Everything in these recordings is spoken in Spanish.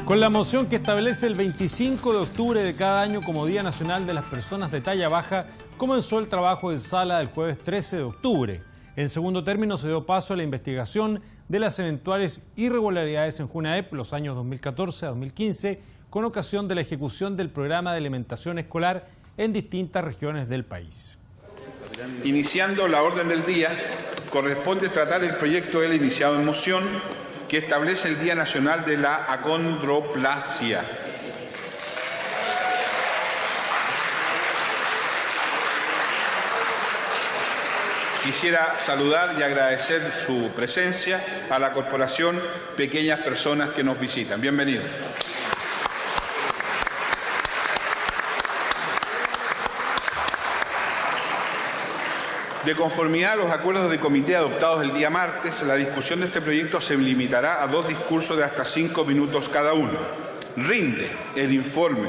Con la moción que establece el 25 de octubre de cada año como Día Nacional de las Personas de Talla Baja, comenzó el trabajo en sala el jueves 13 de octubre. En segundo término se dio paso a la investigación de las eventuales irregularidades en Junaep los años 2014 a 2015 con ocasión de la ejecución del programa de alimentación escolar en distintas regiones del país. Iniciando la orden del día, corresponde tratar el proyecto de ley iniciado en moción que establece el Día Nacional de la Acondroplasia. Quisiera saludar y agradecer su presencia a la Corporación Pequeñas Personas que nos visitan. Bienvenidos. De conformidad a los acuerdos de comité adoptados el día martes, la discusión de este proyecto se limitará a 2 discursos de hasta 5 minutos cada uno. Rinde el informe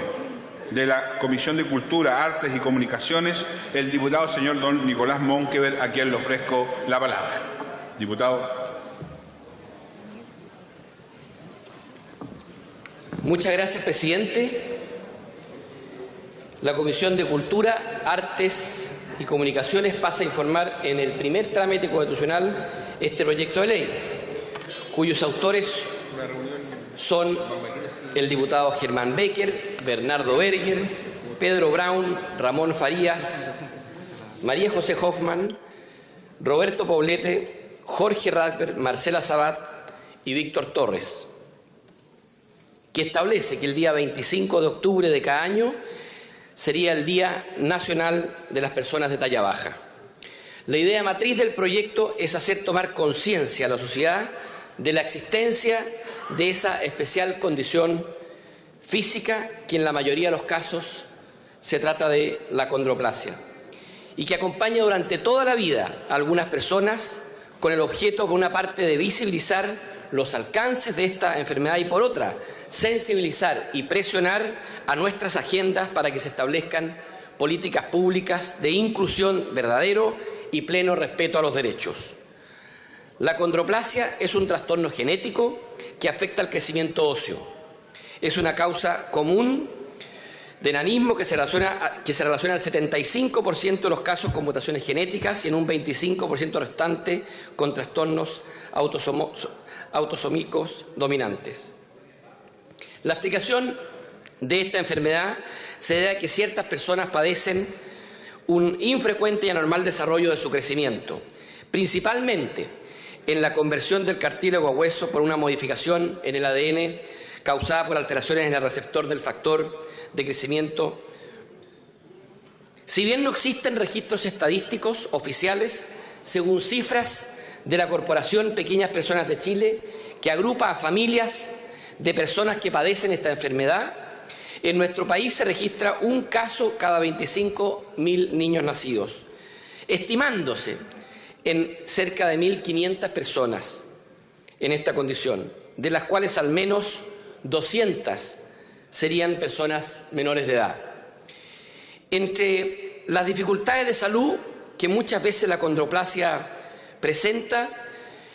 de la Comisión de Cultura, Artes y Comunicaciones el diputado señor don Nicolás Monkever, a quien le ofrezco la palabra. Diputado. Muchas gracias, presidente. La Comisión de Cultura, Artes y Comunicaciones pasa a informar en el primer trámite constitucional este proyecto de ley, cuyos autores son el diputado Germán Becker, Bernardo Berger, Pedro Brown, Ramón Farías, María José Hoffman, Roberto Poblete, Jorge Radberg, Marcela Sabat y Víctor Torres, que establece que el día 25 de octubre de cada año sería el Día Nacional de las Personas de Talla Baja. La idea matriz del proyecto es hacer tomar conciencia a la sociedad de la existencia de esa especial condición física que en la mayoría de los casos se trata de la acondroplasia y que acompaña durante toda la vida a algunas personas con el objeto, por una parte, de visibilizar los alcances de esta enfermedad y, por otra, sensibilizar y presionar a nuestras agendas para que se establezcan políticas públicas de inclusión verdadero y pleno respeto a los derechos. La acondroplasia es un trastorno genético que afecta al crecimiento óseo. Es una causa común de enanismo que se relaciona al 75% de los casos con mutaciones genéticas y en un 25% restante con trastornos autosómicos dominantes. La explicación de esta enfermedad se debe a que ciertas personas padecen un infrecuente y anormal desarrollo de su crecimiento, principalmente en la conversión del cartílago a hueso por una modificación en el ADN causada por alteraciones en el receptor del factor de crecimiento. Si bien no existen registros estadísticos oficiales, según cifras de la Corporación Pequeñas Personas de Chile, que agrupa a familias de personas que padecen esta enfermedad, en nuestro país se registra un caso cada 25.000 niños nacidos, estimándose en cerca de 1.500 personas en esta condición, de las cuales al menos 200 serían personas menores de edad. Entre las dificultades de salud que muchas veces la acondroplasia presenta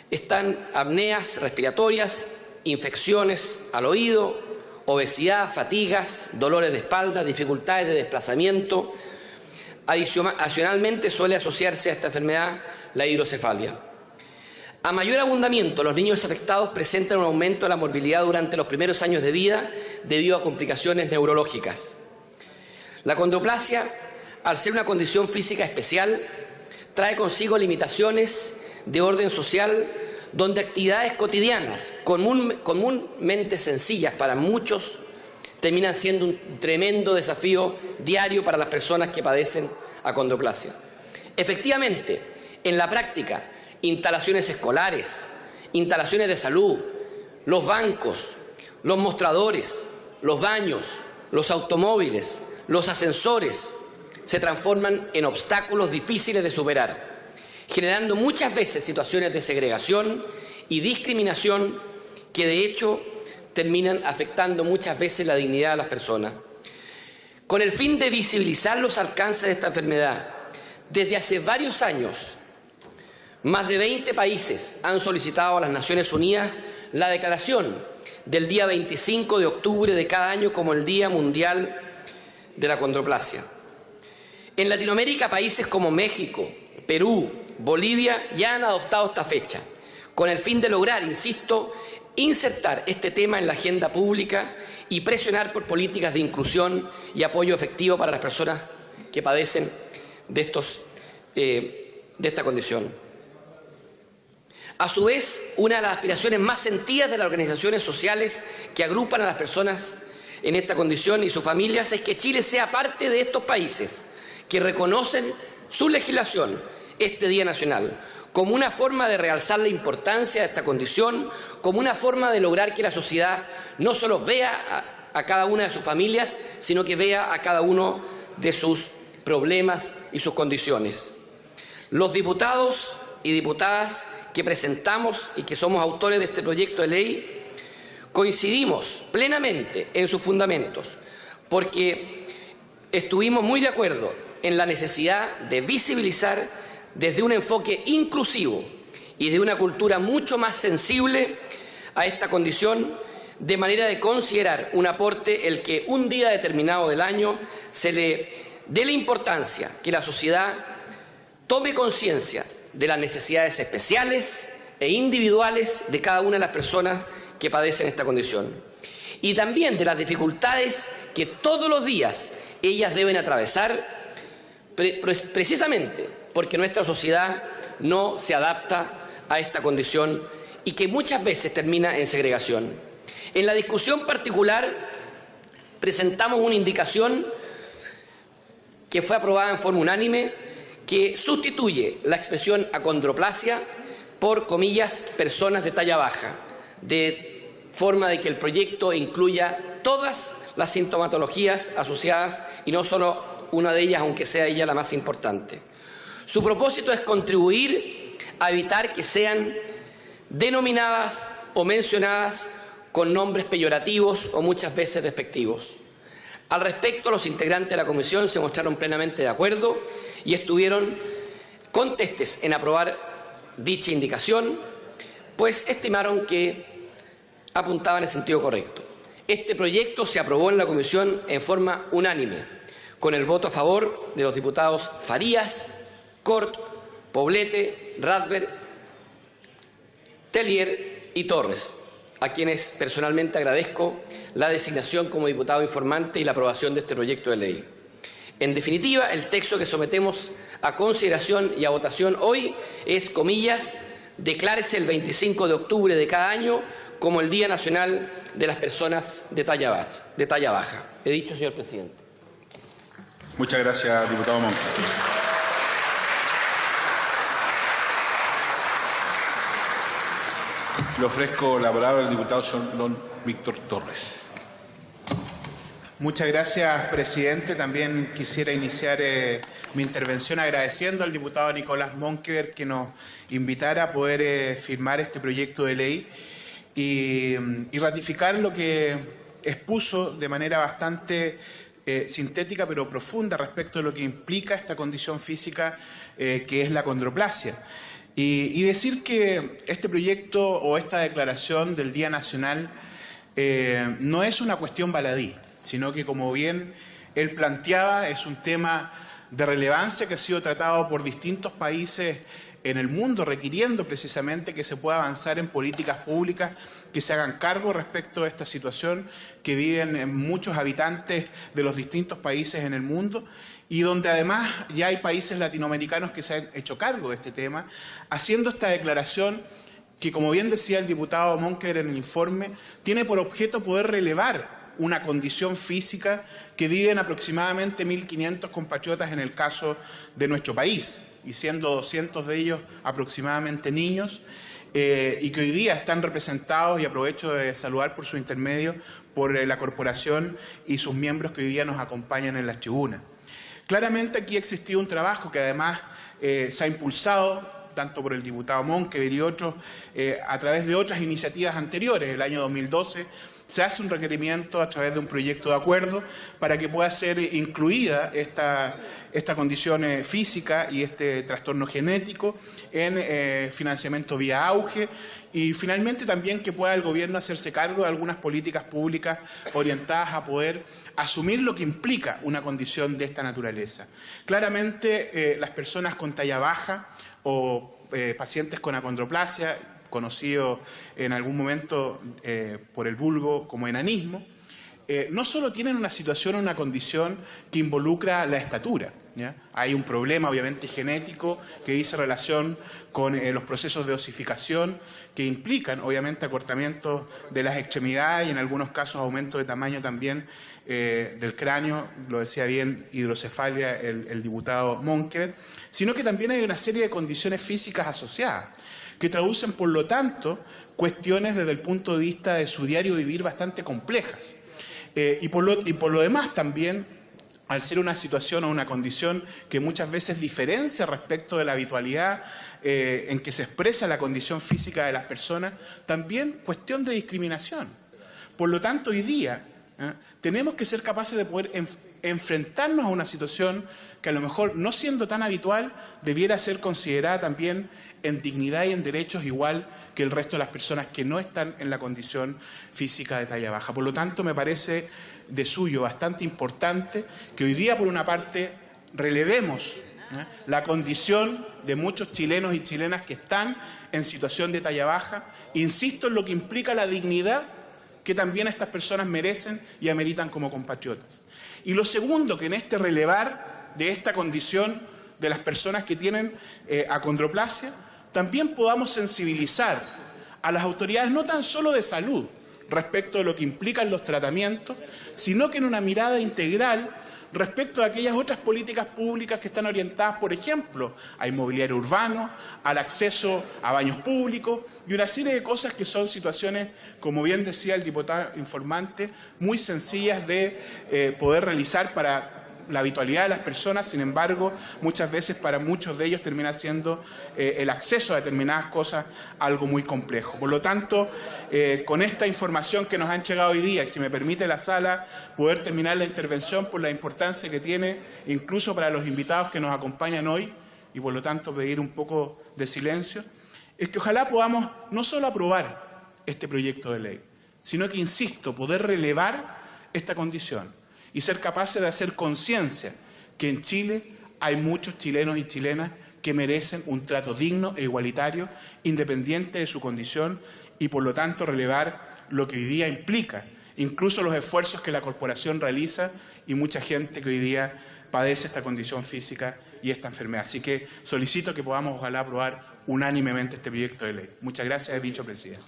están apneas respiratorias, infecciones al oído, obesidad, fatigas, dolores de espalda, dificultades de desplazamiento. Adicionalmente suele asociarse a esta enfermedad la hidrocefalia. A mayor abundamiento, los niños afectados presentan un aumento de la morbilidad durante los primeros años de vida debido a complicaciones neurológicas. La acondroplasia, al ser una condición física especial, trae consigo limitaciones de orden social, donde actividades cotidianas, comúnmente sencillas para muchos, terminan siendo un tremendo desafío diario para las personas que padecen acondroplasia. Efectivamente, en la práctica, instalaciones escolares, instalaciones de salud, los bancos, los mostradores, los baños, los automóviles, los ascensores, se transforman en obstáculos difíciles de superar, generando muchas veces situaciones de segregación y discriminación que de hecho terminan afectando muchas veces la dignidad de las personas. Con el fin de visibilizar los alcances de esta enfermedad, desde hace varios años, más de 20 países han solicitado a las Naciones Unidas la declaración del día 25 de octubre de cada año como el Día Mundial de la Acondroplasia. En Latinoamérica, países como México, Perú, Bolivia ya han adoptado esta fecha, con el fin de lograr, insisto, insertar este tema en la agenda pública y presionar por políticas de inclusión y apoyo efectivo para las personas que padecen de esta condición. A su vez, una de las aspiraciones más sentidas de las organizaciones sociales que agrupan a las personas en esta condición y sus familias es que Chile sea parte de estos países que reconocen su legislación, este Día Nacional, como una forma de realzar la importancia de esta condición, como una forma de lograr que la sociedad no solo vea a cada una de sus familias, sino que vea a cada uno de sus problemas y sus condiciones. Los diputados y diputadas que presentamos y que somos autores de este proyecto de ley coincidimos plenamente en sus fundamentos, porque estuvimos muy de acuerdo en la necesidad de visibilizar desde un enfoque inclusivo y de una cultura mucho más sensible a esta condición, de manera de considerar un aporte el que un día determinado del año se le dé la importancia que la sociedad tome conciencia de las necesidades especiales e individuales de cada una de las personas que padecen esta condición, y también de las dificultades que todos los días ellas deben atravesar, precisamente porque nuestra sociedad no se adapta a esta condición y que muchas veces termina en segregación. En la discusión particular presentamos una indicación que fue aprobada en forma unánime, que sustituye la expresión acondroplasia por, comillas, personas de talla baja, de forma de que el proyecto incluya todas las sintomatologías asociadas y no solo una de ellas, aunque sea ella la más importante. Su propósito es contribuir a evitar que sean denominadas o mencionadas con nombres peyorativos o muchas veces despectivos. Al respecto, los integrantes de la comisión se mostraron plenamente de acuerdo y estuvieron contestes en aprobar dicha indicación, pues estimaron que apuntaba en el sentido correcto. Este proyecto se aprobó en la comisión en forma unánime, con el voto a favor de los diputados Farías, Cort, Poblete, Radver, Tellier y Torres, a quienes personalmente agradezco la designación como diputado informante y la aprobación de este proyecto de ley. En definitiva, el texto que sometemos a consideración y a votación hoy es, comillas, declárese el 25 de octubre de cada año como el Día Nacional de las Personas de talla baja. He dicho, señor presidente. Muchas gracias, diputado Monk. Le ofrezco la palabra al diputado don Víctor Torres. Muchas gracias, presidente. También quisiera iniciar mi intervención agradeciendo al diputado Nicolás Monkeberg que nos invitara a poder firmar este proyecto de ley y ratificar lo que expuso de manera bastante sintética pero profunda respecto de lo que implica esta condición física que es la acondroplasia. Y decir que este proyecto o esta declaración del Día Nacional no es una cuestión baladí, sino que, como bien él planteaba, es un tema de relevancia que ha sido tratado por distintos países en el mundo, requiriendo precisamente que se pueda avanzar en políticas públicas que se hagan cargo respecto a esta situación que viven muchos habitantes de los distintos países en el mundo, y donde además ya hay países latinoamericanos que se han hecho cargo de este tema, haciendo esta declaración que, como bien decía el diputado Monkeberg en el informe, tiene por objeto poder relevar una condición física que viven aproximadamente 1.500 compatriotas en el caso de nuestro país, y siendo 200 de ellos aproximadamente niños, y que hoy día están representados, y aprovecho de saludar por su intermedio, por la corporación y sus miembros que hoy día nos acompañan en la tribuna. Claramente aquí ha existido un trabajo que además se ha impulsado tanto por el diputado Monkeberg y otros a través de otras iniciativas anteriores. El año 2012 se hace un requerimiento a través de un proyecto de acuerdo para que pueda ser incluida esta condición física y este trastorno genético en financiamiento vía auge, y finalmente también que pueda el gobierno hacerse cargo de algunas políticas públicas orientadas a poder asumir lo que implica una condición de esta naturaleza. Claramente las personas con talla baja o pacientes con acondroplasia, conocido en algún momento por el vulgo como enanismo, no solo tienen una situación o una condición que involucra la estatura, ¿ya? Hay un problema obviamente genético que dice relación con los procesos de osificación que implican obviamente acortamiento de las extremidades y en algunos casos aumento de tamaño también del cráneo, lo decía bien, hidrocefalia el diputado Monkever, sino que también hay una serie de condiciones físicas asociadas que traducen, por lo tanto, cuestiones desde el punto de vista de su diario vivir bastante complejas. Y por lo demás también, al ser una situación o una condición que muchas veces diferencia respecto de la habitualidad en que se expresa la condición física de las personas, también cuestión de discriminación. Por lo tanto, hoy día tenemos que ser capaces de poder enfrentarnos a una situación que a lo mejor, no siendo tan habitual, debiera ser considerada también en dignidad y en derechos igual que el resto de las personas que no están en la condición física de talla baja. Por lo tanto, me parece de suyo bastante importante que hoy día, por una parte, relevemos la condición de muchos chilenos y chilenas que están en situación de talla baja. Insisto en lo que implica la dignidad que también estas personas merecen y ameritan como compatriotas. Y lo segundo, que en este relevar de esta condición de las personas que tienen acondroplasia, también podamos sensibilizar a las autoridades no tan solo de salud respecto de lo que implican los tratamientos, sino que en una mirada integral respecto a aquellas otras políticas públicas que están orientadas, por ejemplo, a inmobiliario urbano, al acceso a baños públicos y una serie de cosas que son situaciones, como bien decía el diputado informante, muy sencillas de poder realizar para la habitualidad de las personas. Sin embargo, muchas veces para muchos de ellos termina siendo el acceso a determinadas cosas algo muy complejo. Por lo tanto, con esta información que nos han llegado hoy día, y si me permite la sala poder terminar la intervención por la importancia que tiene incluso para los invitados que nos acompañan hoy, y por lo tanto pedir un poco de silencio, es que ojalá podamos no solo aprobar este proyecto de ley, sino que, insisto, poder relevar esta condición y ser capaces de hacer conciencia que en Chile hay muchos chilenos y chilenas que merecen un trato digno e igualitario, independiente de su condición, y por lo tanto relevar lo que hoy día implica, incluso los esfuerzos que la corporación realiza y mucha gente que hoy día padece esta condición física y esta enfermedad. Así que solicito que podamos ojalá aprobar unánimemente este proyecto de ley. Muchas gracias, dicho presidente.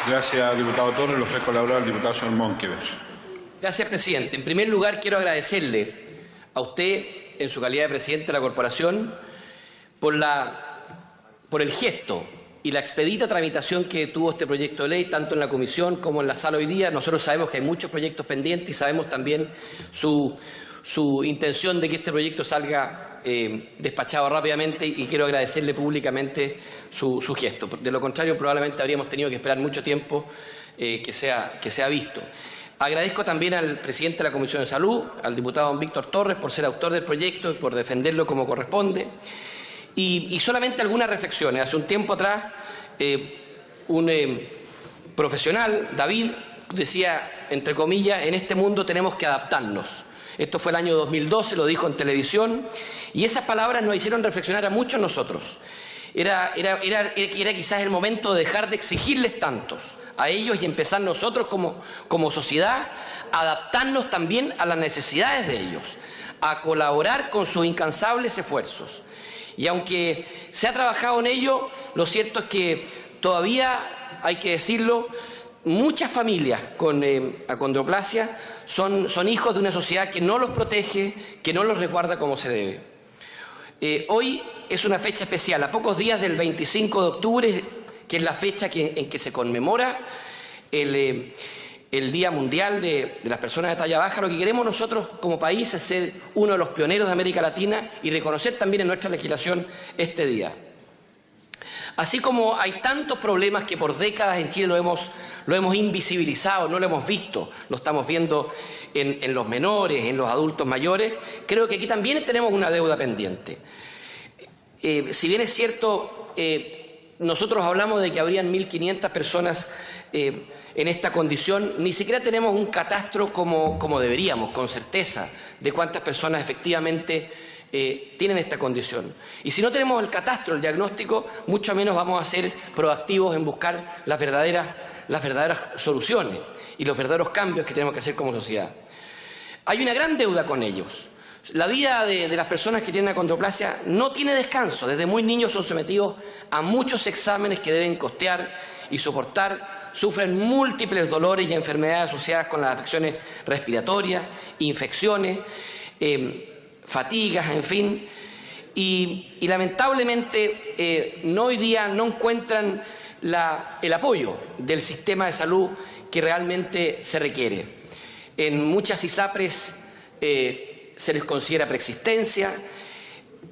Gracias, diputado Torres. Le ofrezco la palabra al diputado señor Monkever. Gracias, presidente. En primer lugar, quiero agradecerle a usted, en su calidad de presidente de la corporación, por el gesto y la expedita tramitación que tuvo este proyecto de ley, tanto en la comisión como en la sala hoy día. Nosotros sabemos que hay muchos proyectos pendientes y sabemos también su intención de que este proyecto salga despachado rápidamente, y quiero agradecerle públicamente su gesto. De lo contrario, probablemente habríamos tenido que esperar mucho tiempo que sea visto. Agradezco también al presidente de la Comisión de Salud, al diputado don Víctor Torres, por ser autor del proyecto y por defenderlo como corresponde. Y solamente algunas reflexiones. Hace un tiempo atrás, un profesional, David, decía, entre comillas, en este mundo tenemos que adaptarnos. Esto fue el año 2012, lo dijo en televisión, y esas palabras nos hicieron reflexionar a muchos nosotros. Era quizás el momento de dejar de exigirles tantos a ellos y empezar nosotros como sociedad a adaptarnos también a las necesidades de ellos, a colaborar con sus incansables esfuerzos. Y aunque se ha trabajado en ello, lo cierto es que todavía, hay que decirlo, muchas familias con acondroplasia son hijos de una sociedad que no los protege, que no los resguarda como se debe. Hoy es una fecha especial, a pocos días del 25 de octubre, que es la fecha en que se conmemora el Día Mundial de las Personas de Talla Baja. Lo que queremos nosotros como país es ser uno de los pioneros de América Latina y reconocer también en nuestra legislación este día. Así como hay tantos problemas que por décadas en Chile lo hemos invisibilizado, no lo hemos visto, lo estamos viendo en los menores, en los adultos mayores, creo que aquí también tenemos una deuda pendiente. Si bien es cierto, nosotros hablamos de que habrían 1.500 personas en esta condición, ni siquiera tenemos un catastro como deberíamos, con certeza, de cuántas personas efectivamente tienen esta condición. Y si no tenemos el catastro, el diagnóstico, mucho menos vamos a ser proactivos en buscar las verdaderas soluciones y los verdaderos cambios que tenemos que hacer como sociedad. Hay una gran deuda con ellos. La vida de las personas que tienen acondroplasia no tiene descanso. Desde muy niños son sometidos a muchos exámenes que deben costear y soportar. Sufren múltiples dolores y enfermedades asociadas con las afecciones respiratorias, infecciones, fatigas, en fin. Y lamentablemente hoy día no encuentran el apoyo del sistema de salud que realmente se requiere. En muchas ISAPRES se les considera preexistencia.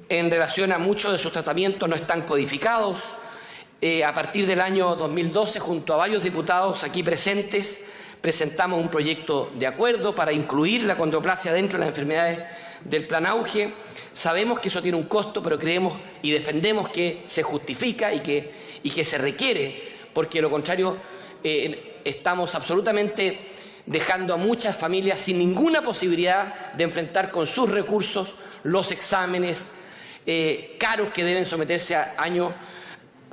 En relación a muchos de sus tratamientos no están codificados. A partir del año 2012, junto a varios diputados aquí presentes, presentamos un proyecto de acuerdo para incluir la acondroplasia dentro de las enfermedades del Plan Auge. Sabemos que eso tiene un costo, pero creemos y defendemos que se justifica y que se requiere, porque de lo contrario estamos absolutamente dejando a muchas familias sin ninguna posibilidad de enfrentar con sus recursos los exámenes caros que deben someterse a año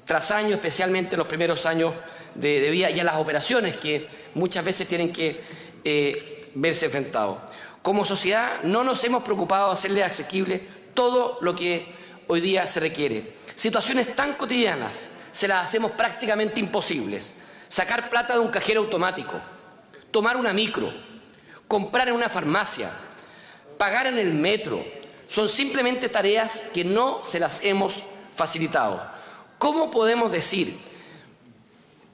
tras año, especialmente en los primeros años de vida, y a las operaciones que muchas veces tienen que verse enfrentados. Como sociedad no nos hemos preocupado de hacerle asequible todo lo que hoy día se requiere. Situaciones tan cotidianas se las hacemos prácticamente imposibles. Sacar plata de un cajero automático, tomar una micro, comprar en una farmacia, pagar en el metro, son simplemente tareas que no se las hemos facilitado. ¿Cómo podemos decir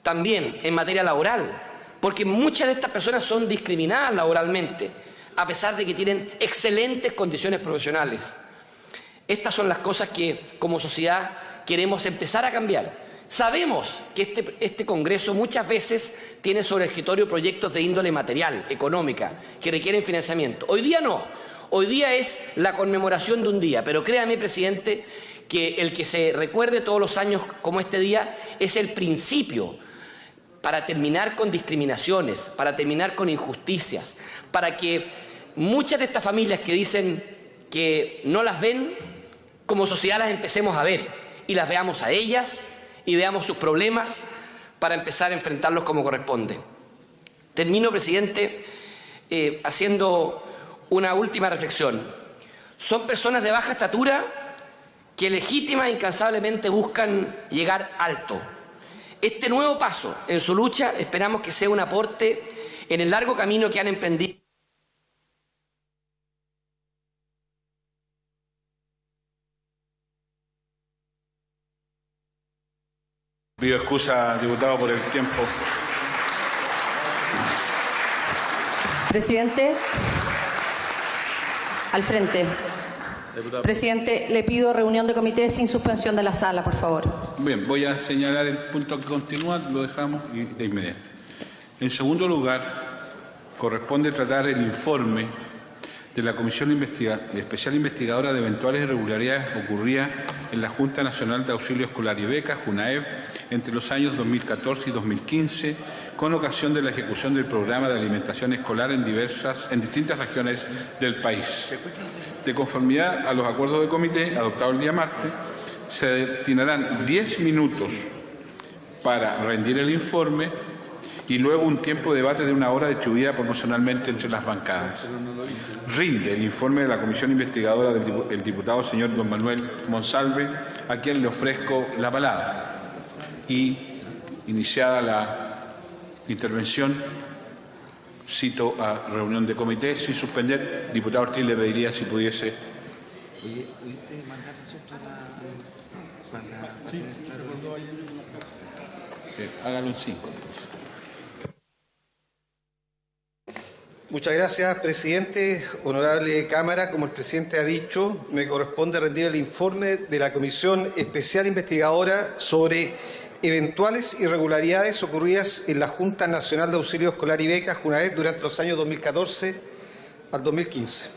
también en materia laboral? Porque muchas de estas personas son discriminadas laboralmente, a pesar de que tienen excelentes condiciones profesionales. Estas son las cosas que como sociedad queremos empezar a cambiar. Sabemos que este Congreso muchas veces tiene sobre el escritorio proyectos de índole material, económica, que requieren financiamiento. Hoy día no. Hoy día es la conmemoración de un día, pero créame, presidente, que el que se recuerde todos los años como este día es el principio para terminar con discriminaciones, para terminar con injusticias, para que muchas de estas familias que dicen que no las ven, como sociedad las empecemos a ver y las veamos a ellas y veamos sus problemas para empezar a enfrentarlos como corresponde. Termino, presidente, haciendo una última reflexión. Son personas de baja estatura que legítima e incansablemente buscan llegar alto. Este nuevo paso en su lucha esperamos que sea un aporte en el largo camino que han emprendido. Pido excusa, diputado, por el tiempo. Presidente, al frente. Diputado. Presidente, le pido reunión de comité sin suspensión de la sala, por favor. Bien, voy a señalar el punto que continúa, lo dejamos de inmediato. En segundo lugar, corresponde tratar el informe de la Comisión Especial Investigadora de eventuales irregularidades ocurridas en la Junta Nacional de Auxilio Escolar y Becas, JUNAEB, entre los años 2014 y 2015, con ocasión de la ejecución del programa de alimentación escolar en distintas regiones del país. De conformidad a los acuerdos de comité adoptados el día martes, se destinarán 10 minutos para rendir el informe y luego un tiempo de debate de 1 hora distribuida proporcionalmente entre las bancadas. Rinde el informe de la Comisión Investigadora del diputado señor don Manuel Monsalve, a quien le ofrezco la palabra. Y iniciada la intervención, cito a reunión de comité sin suspender. Diputado Ortiz, le pediría si pudiese. Sí. Hágalo en 5. Muchas gracias, presidente. Honorable Cámara, como el presidente ha dicho, me corresponde rendir el informe de la Comisión Especial Investigadora sobre eventuales irregularidades ocurridas en la Junta Nacional de Auxilio Escolar y Becas, JUNAED, durante los años 2014 al 2015.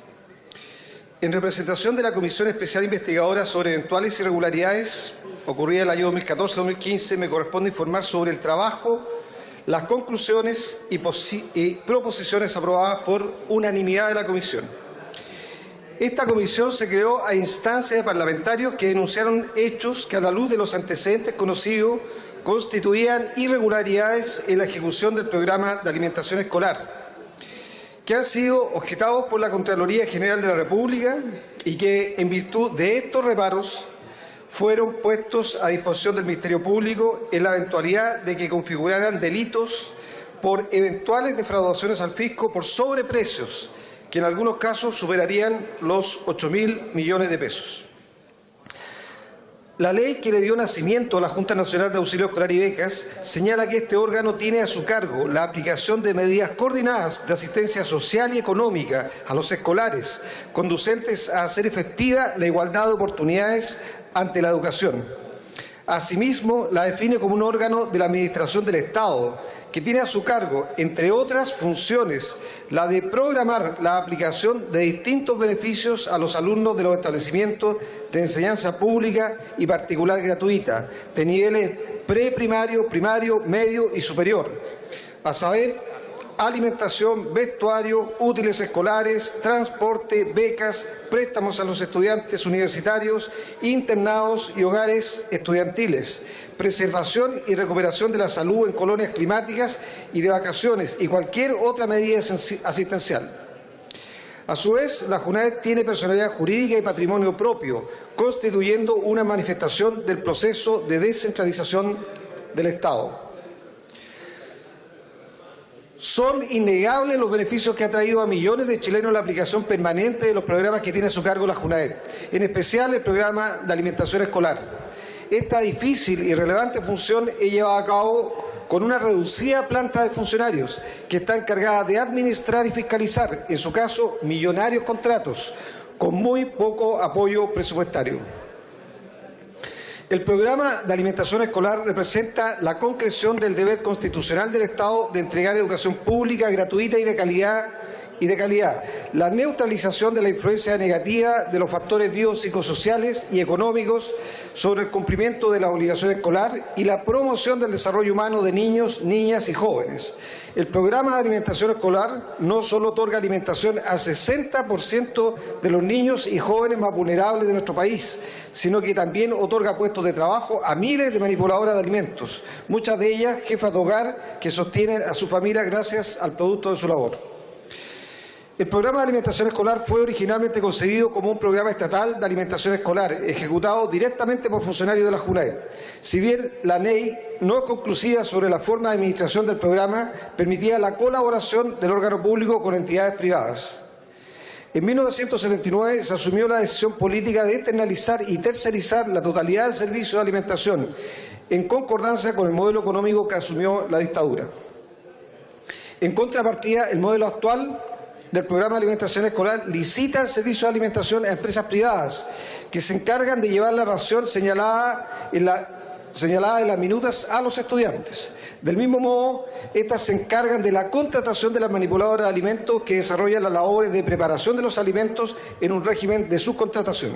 En representación de la Comisión Especial Investigadora sobre eventuales irregularidades ocurridas en el año 2014-2015, me corresponde informar sobre el trabajo, las conclusiones y proposiciones aprobadas por unanimidad de la Comisión. Esta comisión se creó a instancia de parlamentarios que denunciaron hechos que, a la luz de los antecedentes conocidos, constituían irregularidades en la ejecución del programa de alimentación escolar, que han sido objetados por la Contraloría General de la República y que, en virtud de estos reparos, fueron puestos a disposición del Ministerio Público en la eventualidad de que configuraran delitos por eventuales defraudaciones al fisco por sobreprecios, que en algunos casos superarían los 8.000 millones de pesos. La ley que le dio nacimiento a la Junta Nacional de Auxilio Escolar y Becas señala que este órgano tiene a su cargo la aplicación de medidas coordinadas de asistencia social y económica a los escolares, conducentes a hacer efectiva la igualdad de oportunidades ante la educación. Asimismo, la define como un órgano de la Administración del Estado, que tiene a su cargo, entre otras funciones, la de programar la aplicación de distintos beneficios a los alumnos de los establecimientos de enseñanza pública y particular gratuita, de niveles preprimario, primario, medio y superior, a saber, alimentación, vestuario, útiles escolares, transporte, becas, préstamos a los estudiantes universitarios, internados y hogares estudiantiles, preservación y recuperación de la salud en colonias climáticas y de vacaciones y cualquier otra medida asistencial. A su vez, la JUNAED tiene personalidad jurídica y patrimonio propio, constituyendo una manifestación del proceso de descentralización del Estado. Son innegables los beneficios que ha traído a millones de chilenos la aplicación permanente de los programas que tiene a su cargo la JUNAED, en especial el programa de alimentación escolar. Esta difícil y relevante función es llevada a cabo con una reducida planta de funcionarios que está encargada de administrar y fiscalizar, en su caso, millonarios contratos, con muy poco apoyo presupuestario. El programa de alimentación escolar representa la concreción del deber constitucional del Estado de entregar educación pública, gratuita y de calidad, la neutralización de la influencia negativa de los factores biopsicosociales y económicos sobre el cumplimiento de la obligación escolar y la promoción del desarrollo humano de niños, niñas y jóvenes. El programa de alimentación escolar no solo otorga alimentación al 60% de los niños y jóvenes más vulnerables de nuestro país, sino que también otorga puestos de trabajo a miles de manipuladoras de alimentos, muchas de ellas jefas de hogar que sostienen a su familia gracias al producto de su labor. El programa de alimentación escolar fue originalmente concebido como un programa estatal de alimentación escolar, ejecutado directamente por funcionarios de la JUNAED. Si bien la ley no es conclusiva sobre la forma de administración del programa, permitía la colaboración del órgano público con entidades privadas. En 1979 se asumió la decisión política de externalizar y tercerizar la totalidad del servicio de alimentación, en concordancia con el modelo económico que asumió la dictadura. En contrapartida, el modelo actual del programa de alimentación escolar licita el servicio de alimentación a empresas privadas que se encargan de llevar la ración señalada en las minutas a los estudiantes. Del mismo modo, estas se encargan de la contratación de las manipuladoras de alimentos que desarrollan las labores de preparación de los alimentos en un régimen de subcontratación.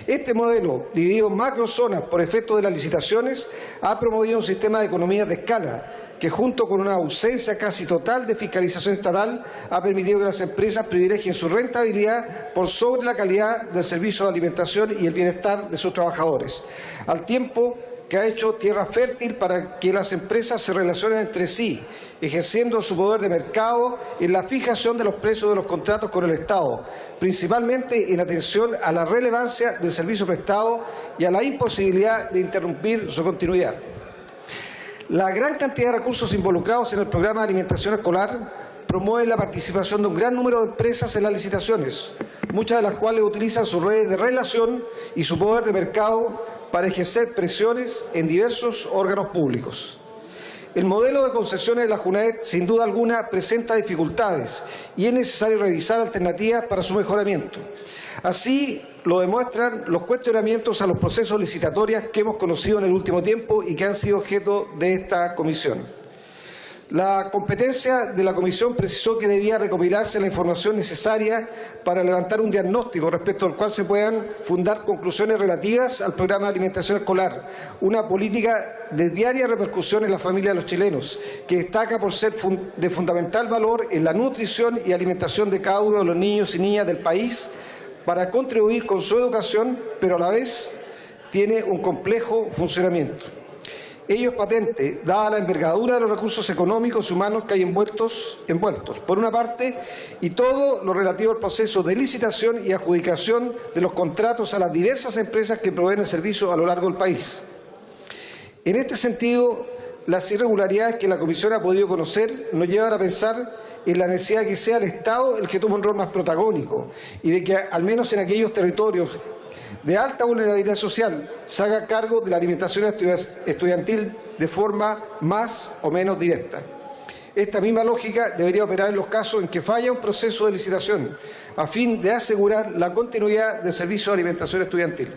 Este modelo, dividido en macrozonas por efecto de las licitaciones, ha promovido un sistema de economías de escala que, junto con una ausencia casi total de fiscalización estatal, ha permitido que las empresas privilegien su rentabilidad por sobre la calidad del servicio de alimentación y el bienestar de sus trabajadores, al tiempo que ha hecho tierra fértil para que las empresas se relacionen entre sí, ejerciendo su poder de mercado en la fijación de los precios de los contratos con el Estado, principalmente en atención a la relevancia del servicio prestado y a la imposibilidad de interrumpir su continuidad. La gran cantidad de recursos involucrados en el programa de alimentación escolar promueve la participación de un gran número de empresas en las licitaciones, muchas de las cuales utilizan sus redes de relación y su poder de mercado para ejercer presiones en diversos órganos públicos. El modelo de concesiones de la JUNAED, sin duda alguna, presenta dificultades y es necesario revisar alternativas para su mejoramiento. Así lo demuestran los cuestionamientos a los procesos licitatorios que hemos conocido en el último tiempo y que han sido objeto de esta comisión. La competencia de la comisión precisó que debía recopilarse la información necesaria para levantar un diagnóstico respecto al cual se puedan fundar conclusiones relativas al programa de alimentación escolar, una política de diaria repercusión en la familia de los chilenos, que destaca por ser de fundamental valor en la nutrición y alimentación de cada uno de los niños y niñas del país para contribuir con su educación, pero a la vez tiene un complejo funcionamiento. Ello es patente, dada la envergadura de los recursos económicos y humanos que hay envueltos, por una parte, y todo lo relativo al proceso de licitación y adjudicación de los contratos a las diversas empresas que proveen el servicio a lo largo del país. En este sentido, las irregularidades que la Comisión ha podido conocer nos llevan a pensar en la necesidad de que sea el Estado el que tome un rol más protagónico y de que, al menos en aquellos territorios de alta vulnerabilidad social, se haga cargo de la alimentación estudiantil de forma más o menos directa. Esta misma lógica debería operar en los casos en que falla un proceso de licitación, a fin de asegurar la continuidad del servicio de alimentación estudiantil.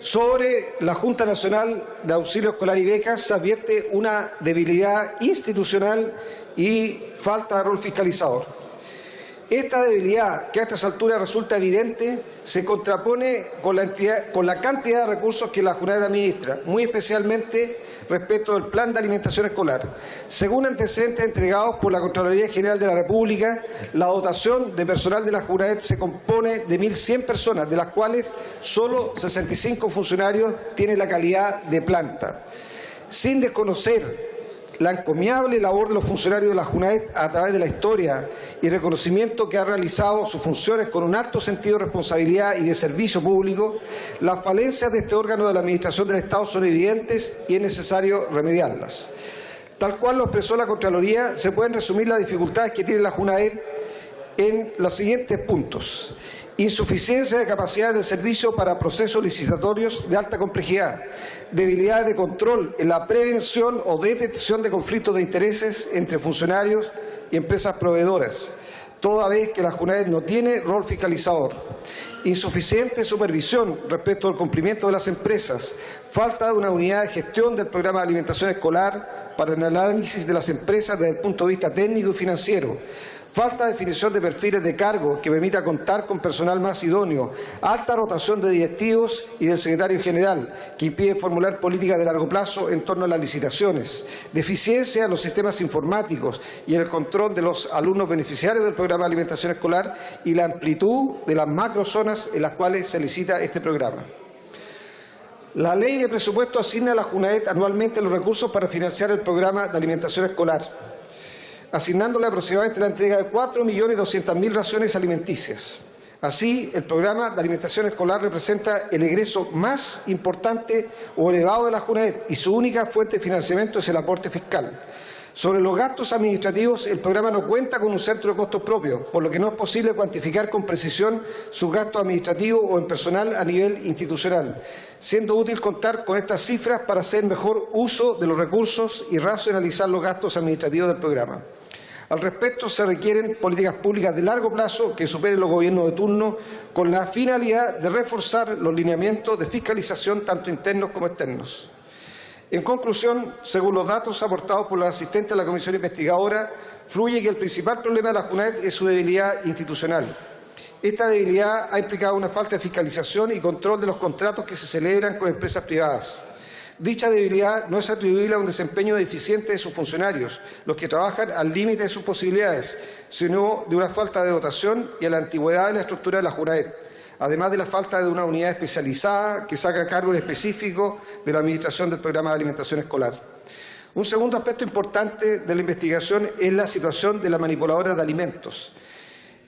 Sobre la Junta Nacional de Auxilio Escolar y Becas se advierte una debilidad institucional y falta de rol fiscalizador. Esta debilidad, que a estas alturas resulta evidente, se contrapone con la cantidad de recursos que la JUNAED administra, muy especialmente respecto del Plan de Alimentación Escolar. Según antecedentes entregados por la Contraloría General de la República, la dotación de personal de la JUNAED se compone de 1.100 personas, de las cuales solo 65 funcionarios tienen la calidad de planta. Sin desconocer la encomiable labor de los funcionarios de la JUNAED a través de la historia y reconocimiento que ha realizado sus funciones con un alto sentido de responsabilidad y de servicio público, las falencias de este órgano de la Administración del Estado son evidentes y es necesario remediarlas. Tal cual lo expresó la Contraloría, se pueden resumir las dificultades que tiene la JUNAED en los siguientes puntos. Insuficiencia de capacidad del servicio para procesos licitatorios de alta complejidad, debilidades de control en la prevención o detección de conflictos de intereses entre funcionarios y empresas proveedoras, toda vez que la JUNAED no tiene rol fiscalizador, insuficiente supervisión respecto al cumplimiento de las empresas, falta de una unidad de gestión del programa de alimentación escolar para el análisis de las empresas desde el punto de vista técnico y financiero, falta de definición de perfiles de cargo que permita contar con personal más idóneo, alta rotación de directivos y del secretario general, que impide formular políticas de largo plazo en torno a las licitaciones, deficiencia en los sistemas informáticos y en el control de los alumnos beneficiarios del programa de alimentación escolar y la amplitud de las macrozonas en las cuales se licita este programa. La Ley de Presupuesto asigna a la JUNAED anualmente los recursos para financiar el programa de alimentación escolar, asignándole aproximadamente la entrega de 4.200.000 raciones alimenticias. Así, el programa de alimentación escolar representa el egreso más importante o elevado de la JUNAED y su única fuente de financiamiento es el aporte fiscal. Sobre los gastos administrativos, el programa no cuenta con un centro de costos propios, por lo que no es posible cuantificar con precisión sus gastos administrativos o en personal a nivel institucional, siendo útil contar con estas cifras para hacer mejor uso de los recursos y racionalizar los gastos administrativos del programa. Al respecto, se requieren políticas públicas de largo plazo que superen los gobiernos de turno con la finalidad de reforzar los lineamientos de fiscalización tanto internos como externos. En conclusión, según los datos aportados por los asistentes a la comisión investigadora, fluye que el principal problema de la JUNAED es su debilidad institucional. Esta debilidad ha implicado una falta de fiscalización y control de los contratos que se celebran con empresas privadas. Dicha debilidad no es atribuible a un desempeño deficiente de sus funcionarios, los que trabajan al límite de sus posibilidades, sino de una falta de dotación y a la antigüedad de la estructura de la JUNAED, además de la falta de una unidad especializada que se haga cargo en específico de la administración del programa de alimentación escolar. Un segundo aspecto importante de la investigación es la situación de la manipuladora de alimentos,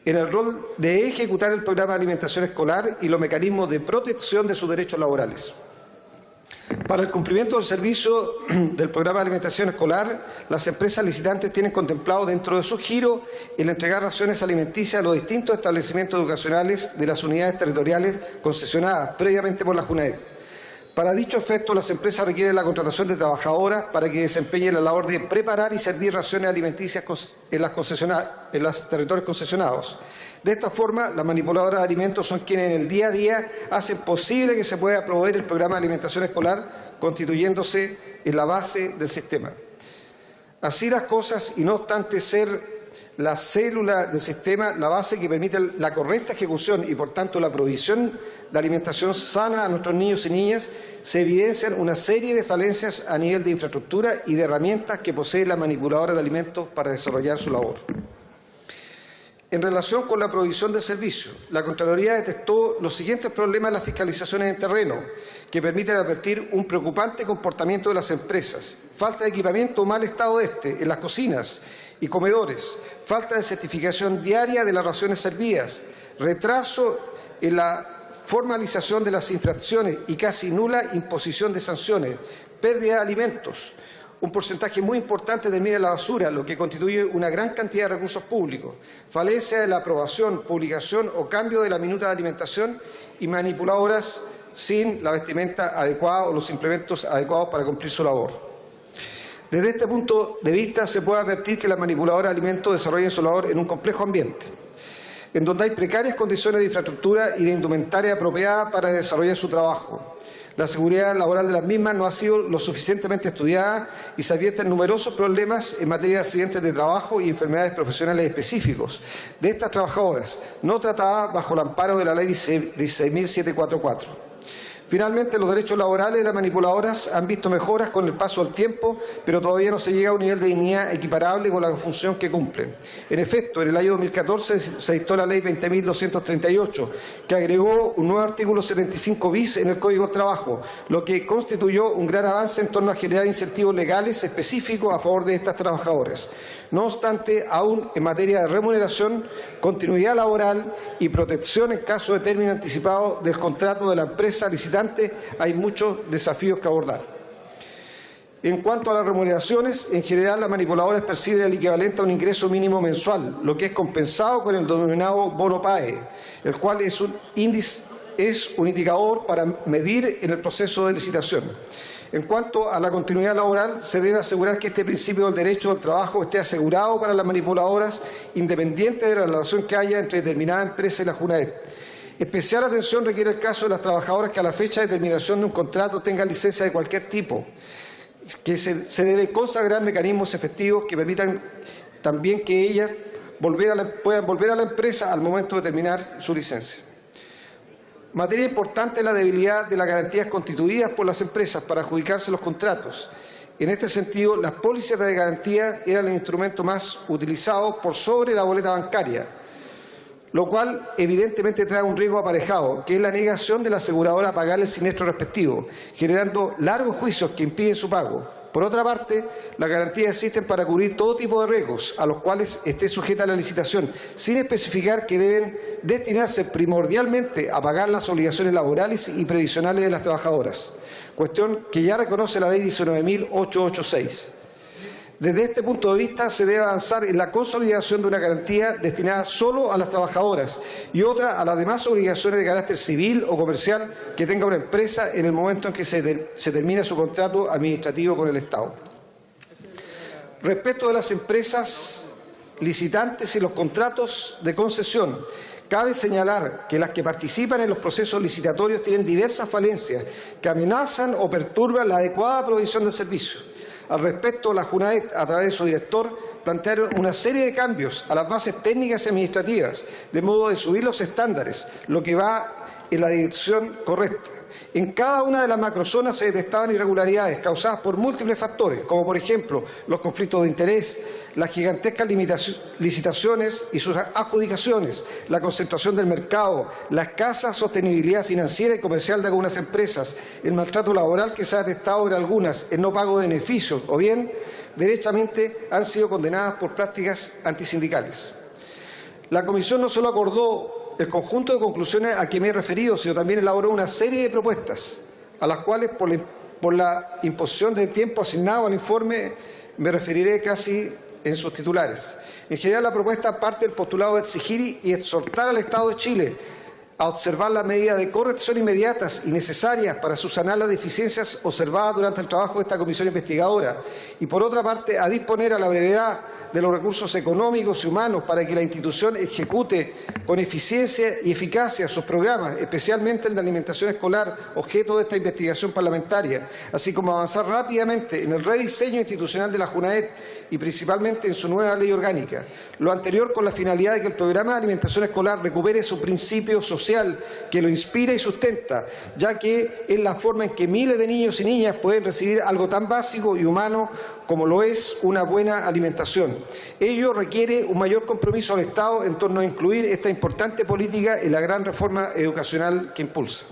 en el rol de ejecutar el programa de alimentación escolar y los mecanismos de protección de sus derechos laborales. Para el cumplimiento del servicio del programa de alimentación escolar, las empresas licitantes tienen contemplado dentro de su giro el entregar raciones alimenticias a los distintos establecimientos educacionales de las unidades territoriales concesionadas previamente por la JUNAED. Para dicho efecto, las empresas requieren la contratación de trabajadoras para que desempeñen la labor de preparar y servir raciones alimenticias en los territorios concesionados. De esta forma, las manipuladoras de alimentos son quienes en el día a día hacen posible que se pueda proveer el programa de alimentación escolar, constituyéndose en la base del sistema. Así las cosas, y no obstante ser la célula del sistema, la base que permite la correcta ejecución y, por tanto, la provisión de alimentación sana a nuestros niños y niñas, se evidencian una serie de falencias a nivel de infraestructura y de herramientas que posee la manipuladora de alimentos para desarrollar su labor. En relación con la provisión de servicios, la Contraloría detectó los siguientes problemas en las fiscalizaciones en terreno, que permiten advertir un preocupante comportamiento de las empresas: falta de equipamiento o mal estado en las cocinas y comedores, falta de certificación diaria de las raciones servidas, retraso en la formalización de las infracciones y casi nula imposición de sanciones, pérdida de alimentos. Un porcentaje muy importante termina en la basura, lo que constituye una gran cantidad de recursos públicos, falencia de la aprobación, publicación o cambio de la minuta de alimentación y manipuladoras sin la vestimenta adecuada o los implementos adecuados para cumplir su labor. Desde este punto de vista, se puede advertir que las manipuladoras de alimentos desarrollan su labor en un complejo ambiente, en donde hay precarias condiciones de infraestructura y de indumentaria apropiada para desarrollar su trabajo. La seguridad laboral de las mismas no ha sido lo suficientemente estudiada y se advierten numerosos problemas en materia de accidentes de trabajo y enfermedades profesionales específicos de estas trabajadoras, no tratadas bajo el amparo de la Ley 16.744. Finalmente, los derechos laborales de las manipuladoras han visto mejoras con el paso del tiempo, pero todavía no se llega a un nivel de dignidad equiparable con la función que cumplen. En efecto, en el año 2014 se dictó la Ley 20.238, que agregó un nuevo artículo 75 bis en el Código del Trabajo, lo que constituyó un gran avance en torno a generar incentivos legales específicos a favor de estas trabajadoras. No obstante, aún en materia de remuneración, continuidad laboral y protección en caso de término anticipado del contrato de la empresa licitante, hay muchos desafíos que abordar. En cuanto a las remuneraciones, en general las manipuladoras perciben el equivalente a un ingreso mínimo mensual, lo que es compensado con el denominado bono PAE, el cual es un indicador para medir en el proceso de licitación. En cuanto a la continuidad laboral, se debe asegurar que este principio del derecho al trabajo esté asegurado para las manipuladoras, independiente de la relación que haya entre determinada empresa y la Junaed. Especial atención requiere el caso de las trabajadoras que a la fecha de terminación de un contrato tengan licencia de cualquier tipo, que se debe consagrar mecanismos efectivos que permitan también que ellas puedan volver a la empresa al momento de terminar su licencia. Materia importante es la debilidad de las garantías constituidas por las empresas para adjudicarse los contratos. En este sentido, las pólizas de garantía eran el instrumento más utilizado por sobre la boleta bancaria, lo cual evidentemente trae un riesgo aparejado, que es la negación de la aseguradora a pagar el siniestro respectivo, generando largos juicios que impiden su pago. Por otra parte, las garantías existen para cubrir todo tipo de riesgos a los cuales esté sujeta la licitación, sin especificar que deben destinarse primordialmente a pagar las obligaciones laborales y previsionales de las trabajadoras, cuestión que ya reconoce la Ley 19.886. Desde este punto de vista, se debe avanzar en la consolidación de una garantía destinada solo a las trabajadoras y otra a las demás obligaciones de carácter civil o comercial que tenga una empresa en el momento en que se termine su contrato administrativo con el Estado. Respecto de las empresas licitantes y los contratos de concesión, cabe señalar que las que participan en los procesos licitatorios tienen diversas falencias que amenazan o perturban la adecuada provisión del servicio. Al respecto, la Junaed, a través de su director, plantearon una serie de cambios a las bases técnicas y administrativas, de modo de subir los estándares, lo que va en la dirección correcta. En cada una de las macrozonas se detectaban irregularidades causadas por múltiples factores, como por ejemplo los conflictos de interés, las gigantescas licitaciones y sus adjudicaciones, la concentración del mercado, la escasa sostenibilidad financiera y comercial de algunas empresas, el maltrato laboral que se ha detectado en algunas, el no pago de beneficios o bien, derechamente, han sido condenadas por prácticas antisindicales. La Comisión no solo acordó el conjunto de conclusiones a que me he referido, sino también elaboró una serie de propuestas, a las cuales, por la imposición del tiempo asignado al informe, me referiré casi en sus titulares. En general, la propuesta parte del postulado de exigir y exhortar al Estado de Chile a observar las medidas de corrección inmediatas y necesarias para subsanar las deficiencias observadas durante el trabajo de esta comisión investigadora y, por otra parte, a disponer a la brevedad de los recursos económicos y humanos para que la institución ejecute con eficiencia y eficacia sus programas, especialmente el de alimentación escolar, objeto de esta investigación parlamentaria, así como avanzar rápidamente en el rediseño institucional de la JUNAED y principalmente en su nueva ley orgánica. Lo anterior con la finalidad de que el programa de alimentación escolar recupere su principio social que lo inspira y sustenta, ya que es la forma en que miles de niños y niñas pueden recibir algo tan básico y humano como lo es una buena alimentación. Ello requiere un mayor compromiso del Estado en torno a incluir esta importante política en la gran reforma educacional que impulsa.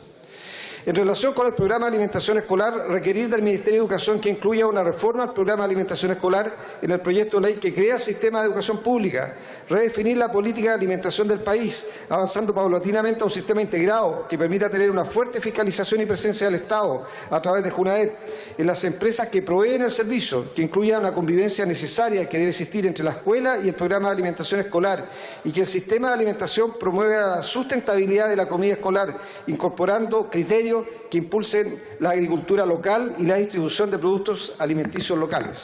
En relación con el programa de alimentación escolar, requerir del Ministerio de Educación que incluya una reforma al programa de alimentación escolar en el proyecto de ley que crea el sistema de educación pública, redefinir la política de alimentación del país, avanzando paulatinamente a un sistema integrado que permita tener una fuerte fiscalización y presencia del Estado a través de JUNAED en las empresas que proveen el servicio, que incluya una convivencia necesaria que debe existir entre la escuela y el programa de alimentación escolar y que el sistema de alimentación promueva la sustentabilidad de la comida escolar, incorporando criterios que impulsen la agricultura local y la distribución de productos alimenticios locales.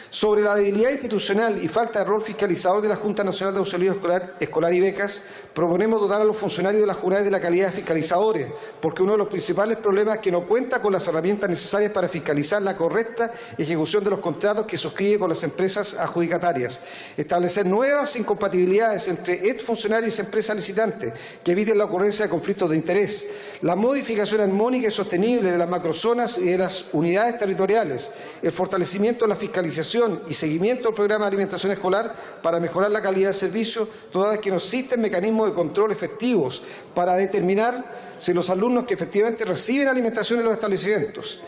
Sobre la debilidad institucional y falta de rol fiscalizador de la Junta Nacional de Auxilio Escolar y Becas, proponemos dotar a los funcionarios de la JUNAED de la calidad de fiscalizadores, porque uno de los principales problemas es que no cuenta con las herramientas necesarias para fiscalizar la correcta ejecución de los contratos que suscribe con las empresas adjudicatarias. Establecer nuevas incompatibilidades entre exfuncionarios y empresas licitantes que eviten la ocurrencia de conflictos de interés. La modificación armónica y sostenible de las macrozonas y de las unidades territoriales. El fortalecimiento de la fiscalización y seguimiento del programa de alimentación escolar para mejorar la calidad del servicio, toda vez que no existen mecanismos de control efectivos para determinar si los alumnos que efectivamente reciben alimentación en los establecimientos.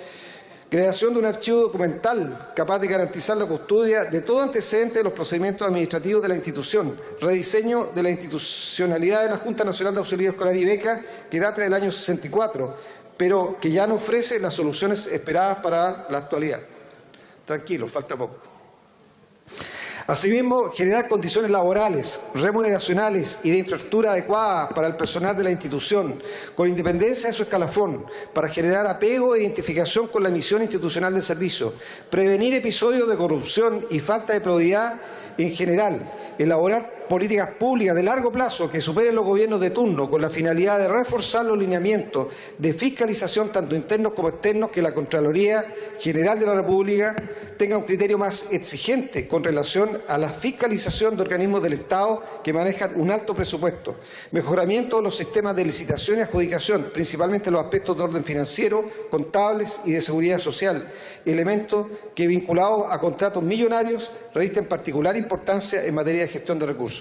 Creación de un archivo documental capaz de garantizar la custodia de todo antecedente de los procedimientos administrativos de la institución. Rediseño de la institucionalidad de la Junta Nacional de Auxilio Escolar y Becas, que data del año 64, pero que ya no ofrece las soluciones esperadas para la actualidad. Tranquilo, falta poco. Asimismo, generar condiciones laborales, remuneracionales y de infraestructura adecuada para el personal de la institución, con independencia de su escalafón, para generar apego e identificación con la misión institucional del servicio, prevenir episodios de corrupción y falta de probidad en general, elaborar políticas públicas de largo plazo que superen los gobiernos de turno con la finalidad de reforzar los lineamientos de fiscalización tanto internos como externos, que la Contraloría General de la República tenga un criterio más exigente con relación a la fiscalización de organismos del Estado que manejan un alto presupuesto, mejoramiento de los sistemas de licitación y adjudicación, principalmente los aspectos de orden financiero, contables y de seguridad social, elementos que vinculados a contratos millonarios revisten particular importancia en materia de gestión de recursos.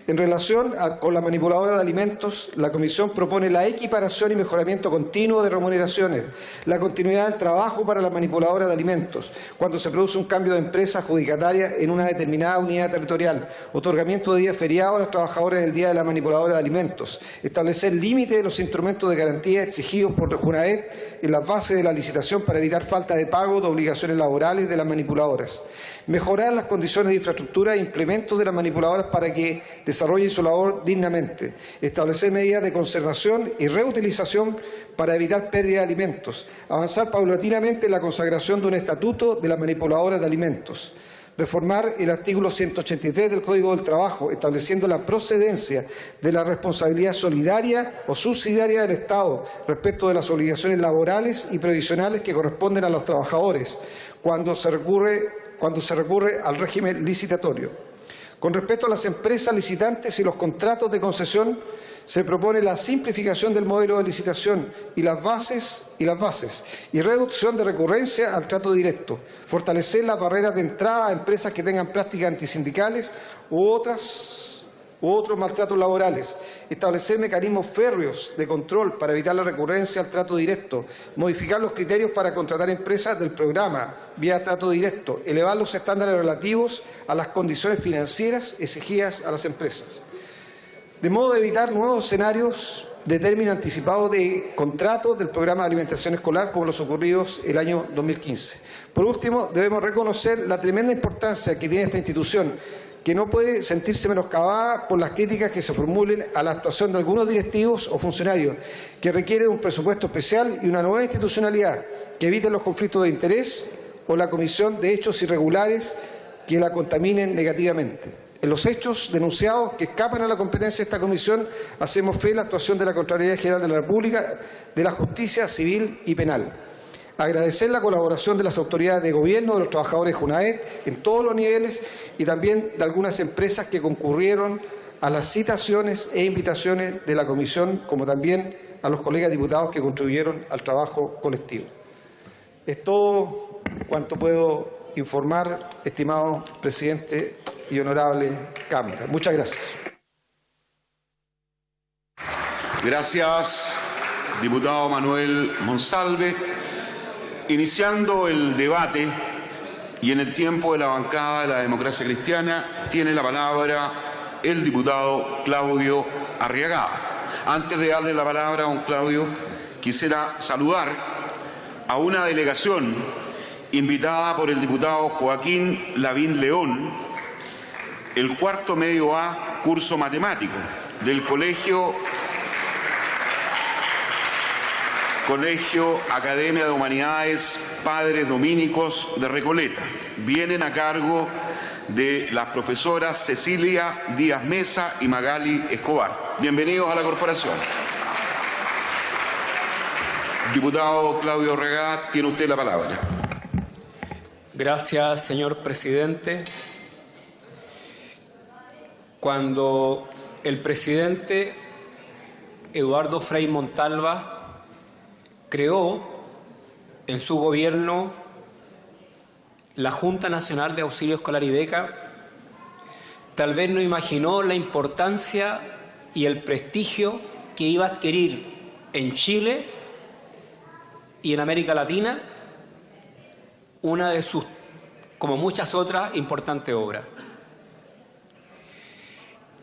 En relación con la manipuladora de alimentos, la Comisión propone la equiparación y mejoramiento continuo de remuneraciones, la continuidad del trabajo para la manipuladora de alimentos, cuando se produce un cambio de empresa adjudicataria en una determinada unidad territorial, otorgamiento de días feriados a los trabajadores del día de la manipuladora de alimentos, establecer límites de los instrumentos de garantía exigidos por la JUNAED en las bases de la licitación para evitar falta de pago de obligaciones laborales de las manipuladoras, mejorar las condiciones de infraestructura e implementos de las manipuladoras para que desarrollen su labor dignamente, establecer medidas de conservación y reutilización para evitar pérdida de alimentos, avanzar paulatinamente en la consagración de un estatuto de las manipuladoras de alimentos, reformar el artículo 183 del Código del Trabajo, estableciendo la procedencia de la responsabilidad solidaria o subsidiaria del Estado respecto de las obligaciones laborales y previsionales que corresponden a los trabajadores cuando se recurre al régimen licitatorio. Con respecto a las empresas licitantes y los contratos de concesión, se propone la simplificación del modelo de licitación y las bases y reducción de recurrencia al trato directo, fortalecer las barreras de entrada a empresas que tengan prácticas antisindicales u otros maltratos laborales, establecer mecanismos férreos de control para evitar la recurrencia al trato directo, modificar los criterios para contratar empresas del programa vía trato directo, elevar los estándares relativos a las condiciones financieras exigidas a las empresas, de modo de evitar nuevos escenarios de término anticipado de contratos del programa de alimentación escolar como los ocurridos el año 2015. Por último, debemos reconocer la tremenda importancia que tiene esta institución, que no puede sentirse menoscabada por las críticas que se formulen a la actuación de algunos directivos o funcionarios, que requiere un presupuesto especial y una nueva institucionalidad que evite los conflictos de interés o la comisión de hechos irregulares que la contaminen negativamente. En los hechos denunciados que escapan a la competencia de esta comisión, hacemos fe en la actuación de la Contraloría General de la República, de la Justicia Civil y Penal. Agradecer la colaboración de las autoridades de gobierno, de los trabajadores de Junaed en todos los niveles y también de algunas empresas que concurrieron a las citaciones e invitaciones de la comisión, como también a los colegas diputados que contribuyeron al trabajo colectivo. Es todo cuanto puedo informar, estimado presidente y honorable Cámara. Muchas gracias. Gracias, diputado Manuel Monsalve. Iniciando el debate y en el tiempo de la bancada de la Democracia Cristiana, tiene la palabra el diputado Claudio Arriagada. Antes de darle la palabra a don Claudio, quisiera saludar a una delegación invitada por el diputado Joaquín Lavín León, el cuarto medio A, curso matemático, del Colegio Academia de Humanidades Padres Dominicos de Recoleta. Vienen a cargo de las profesoras Cecilia Díaz Mesa y Magali Escobar. Bienvenidos a la corporación. Diputado Claudio Arriagada, tiene usted la palabra. Gracias, señor presidente. Cuando el presidente Eduardo Frei Montalva creó en su gobierno la Junta Nacional de Auxilio Escolar y Beca, tal vez no imaginó la importancia y el prestigio que iba a adquirir en Chile y en América Latina una de sus, como muchas otras, importantes obras.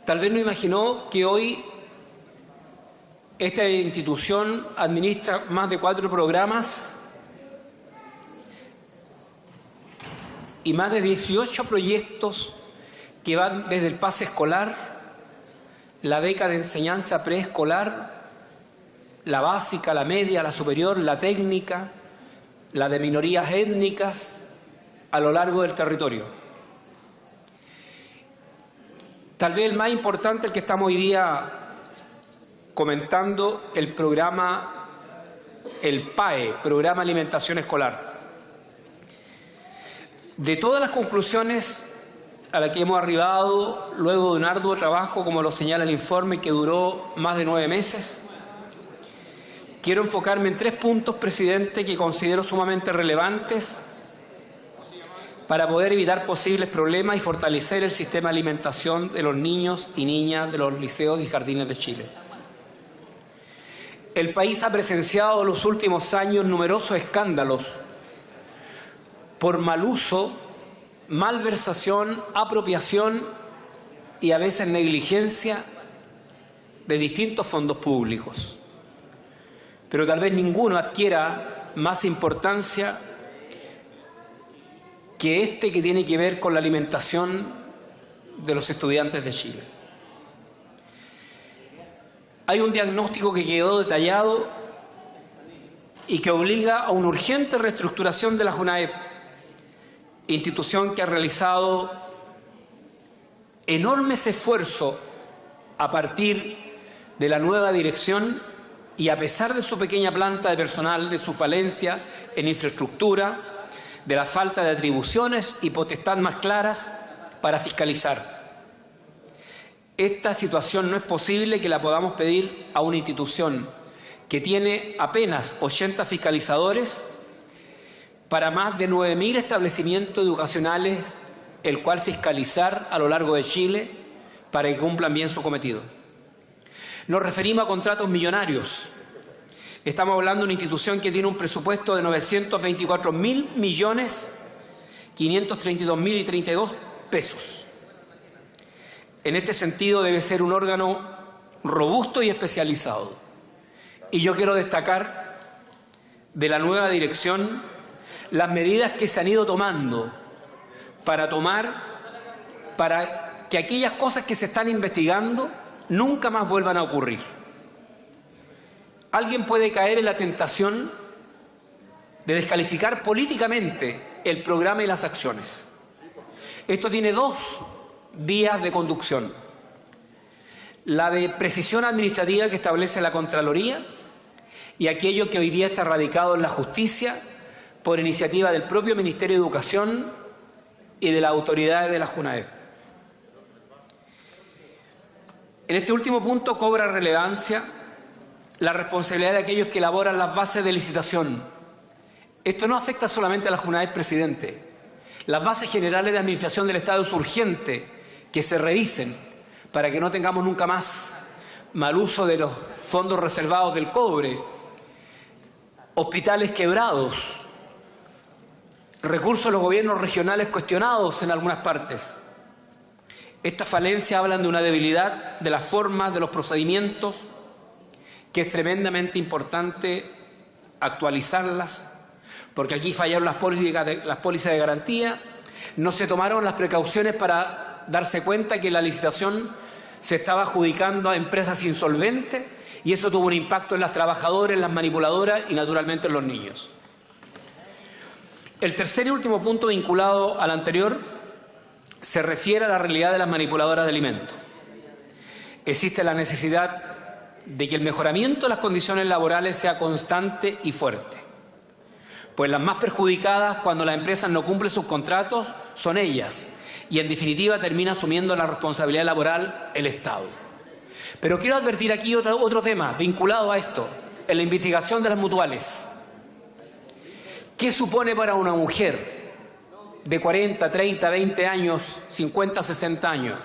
Tal vez no imaginó que hoy esta institución administra más de 4 programas y más de 18 proyectos que van desde el pase escolar, la beca de enseñanza preescolar, la básica, la media, la superior, la técnica, la de minorías étnicas a lo largo del territorio. Tal vez el más importante, el que estamos hoy día comentando, el programa, el PAE, Programa de Alimentación Escolar. De todas las conclusiones a las que hemos arribado luego de un arduo trabajo, como lo señala el informe, que duró más de 9 meses, quiero enfocarme en 3 puntos, presidente, que considero sumamente relevantes para poder evitar posibles problemas y fortalecer el sistema de alimentación de los niños y niñas de los liceos y jardines de Chile. El país ha presenciado en los últimos años numerosos escándalos por mal uso, malversación, apropiación y a veces negligencia de distintos fondos públicos. Pero tal vez ninguno adquiera más importancia que este, que tiene que ver con la alimentación de los estudiantes de Chile. Hay un diagnóstico que quedó detallado y que obliga a una urgente reestructuración de la Junaed, institución que ha realizado enormes esfuerzos a partir de la nueva dirección y a pesar de su pequeña planta de personal, de su falencia en infraestructura, de la falta de atribuciones y potestad más claras para fiscalizar. Esta situación no es posible que la podamos pedir a una institución que tiene apenas 80 fiscalizadores para más de 9.000 establecimientos educacionales, el cual fiscalizar a lo largo de Chile para que cumplan bien su cometido. Nos referimos a contratos millonarios. Estamos hablando de una institución que tiene un presupuesto de 924.532.032 pesos. En este sentido debe ser un órgano robusto y especializado. Y yo quiero destacar de la nueva dirección las medidas que se han ido tomando para que aquellas cosas que se están investigando nunca más vuelvan a ocurrir. Alguien puede caer en la tentación de descalificar políticamente el programa y las acciones. Esto tiene dos vías de conducción: la de precisión administrativa que establece la Contraloría y aquello que hoy día está radicado en la justicia por iniciativa del propio Ministerio de Educación y de las autoridades de la JUNAED. En este último punto cobra relevancia la responsabilidad de aquellos que elaboran las bases de licitación. Esto no afecta solamente a la JUNAED, presidente. Las bases generales de administración del Estado es urgente que se revisen para que no tengamos nunca más mal uso de los fondos reservados del cobre, hospitales quebrados, recursos de los gobiernos regionales cuestionados en algunas partes. Estas falencias hablan de una debilidad de las formas, de los procedimientos, que es tremendamente importante actualizarlas, porque aquí fallaron las pólizas de garantía, no se tomaron las precauciones para darse cuenta que la licitación se estaba adjudicando a empresas insolventes y eso tuvo un impacto en las trabajadoras, en las manipuladoras y naturalmente en los niños. El tercer y último punto vinculado al anterior se refiere a la realidad de las manipuladoras de alimentos. Existe la necesidad de que el mejoramiento de las condiciones laborales sea constante y fuerte, pues las más perjudicadas cuando las empresas no cumplen sus contratos son ellas y en definitiva termina asumiendo la responsabilidad laboral el Estado. Pero quiero advertir aquí otro tema vinculado a esto, en la investigación de las mutuales. ¿Qué supone para una mujer de 40, 30, 20 años, 50, 60 años,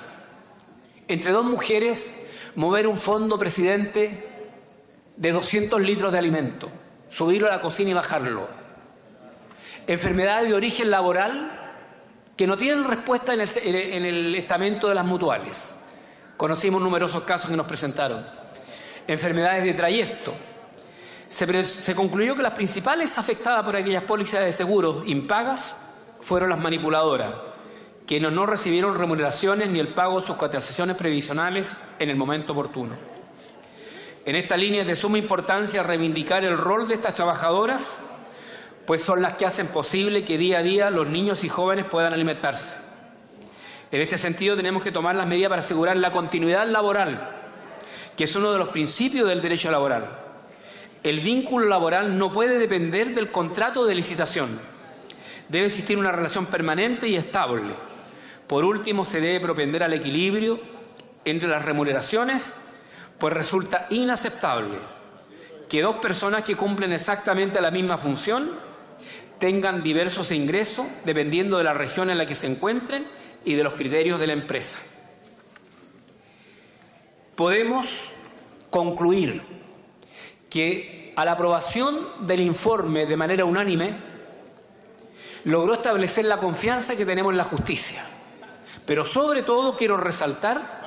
entre dos mujeres, mover un fondo, presidente, de 200 litros de alimento, subirlo a la cocina y bajarlo? Enfermedades de origen laboral que no tienen respuesta en el estamento de las mutuales. Conocimos numerosos casos que nos presentaron. Enfermedades de trayecto. Se concluyó que las principales afectadas por aquellas pólizas de seguros impagas fueron las manipuladoras, que no recibieron remuneraciones ni el pago de sus cotizaciones previsionales en el momento oportuno. En esta línea es de suma importancia reivindicar el rol de estas trabajadoras, pues son las que hacen posible que día a día los niños y jóvenes puedan alimentarse. En este sentido tenemos que tomar las medidas para asegurar la continuidad laboral, que es uno de los principios del derecho laboral. El vínculo laboral no puede depender del contrato de licitación. Debe existir una relación permanente y estable. Por último, se debe propender al equilibrio entre las remuneraciones, pues resulta inaceptable que dos personas que cumplen exactamente la misma función tengan diversos ingresos dependiendo de la región en la que se encuentren y de los criterios de la empresa. Podemos concluir que a la aprobación del informe de manera unánime logró establecer la confianza que tenemos en la justicia. Pero sobre todo quiero resaltar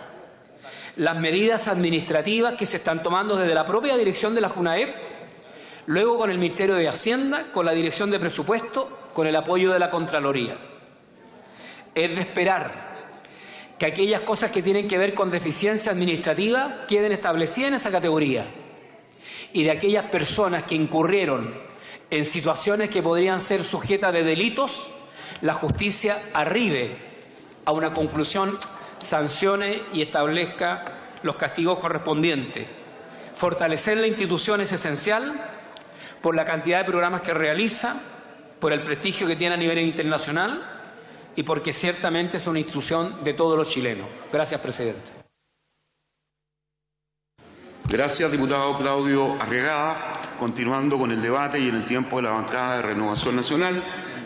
las medidas administrativas que se están tomando desde la propia dirección de la JUNAED, luego con el Ministerio de Hacienda, con la Dirección de Presupuesto, con el apoyo de la Contraloría. Es de esperar que aquellas cosas que tienen que ver con deficiencia administrativa queden establecidas en esa categoría y de aquellas personas que incurrieron en situaciones que podrían ser sujetas de delitos, la justicia arribe a una conclusión, sancione y establezca los castigos correspondientes. Fortalecer la institución es esencial por la cantidad de programas que realiza, por el prestigio que tiene a nivel internacional y porque ciertamente es una institución de todos los chilenos. Gracias, presidente. Gracias, diputado Claudio Arriagada. Continuando con el debate y en el tiempo de la bancada de Renovación Nacional,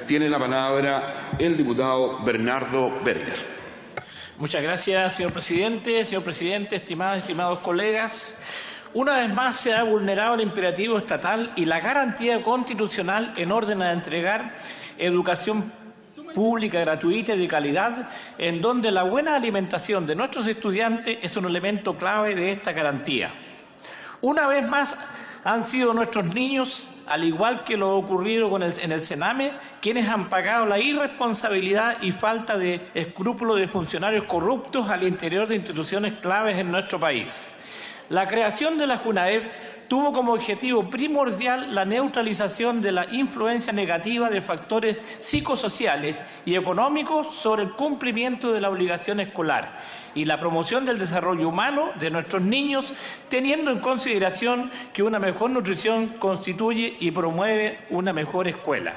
tiene la palabra el diputado Bernardo Berger. Muchas gracias, señor presidente. Señor presidente, estimados colegas, una vez más se ha vulnerado el imperativo estatal y la garantía constitucional en orden a entregar educación pública, gratuita y de calidad, en donde la buena alimentación de nuestros estudiantes es un elemento clave de esta garantía. Una vez más han sido nuestros niños, al igual que lo ocurrido en el Sename, quienes han pagado la irresponsabilidad y falta de escrúpulos de funcionarios corruptos al interior de instituciones claves en nuestro país. La creación de la JUNAEP tuvo como objetivo primordial la neutralización de la influencia negativa de factores psicosociales y económicos sobre el cumplimiento de la obligación escolar y la promoción del desarrollo humano de nuestros niños, teniendo en consideración que una mejor nutrición constituye y promueve una mejor escuela.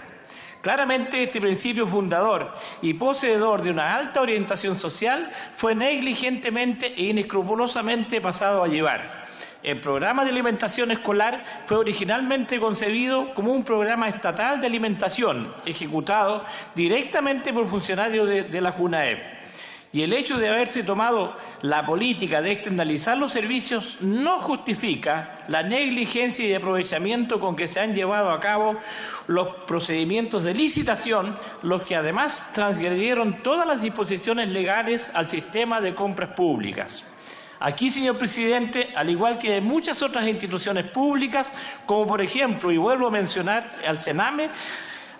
Claramente, este principio fundador y poseedor de una alta orientación social fue negligentemente e inescrupulosamente pasado a llevar. El programa de alimentación escolar fue originalmente concebido como un programa estatal de alimentación, ejecutado directamente por funcionarios de la JUNAEP. Y el hecho de haberse tomado la política de externalizar los servicios no justifica la negligencia y aprovechamiento con que se han llevado a cabo los procedimientos de licitación, los que además transgredieron todas las disposiciones legales al sistema de compras públicas. Aquí, señor presidente, al igual que en muchas otras instituciones públicas, como por ejemplo, y vuelvo a mencionar al Sename,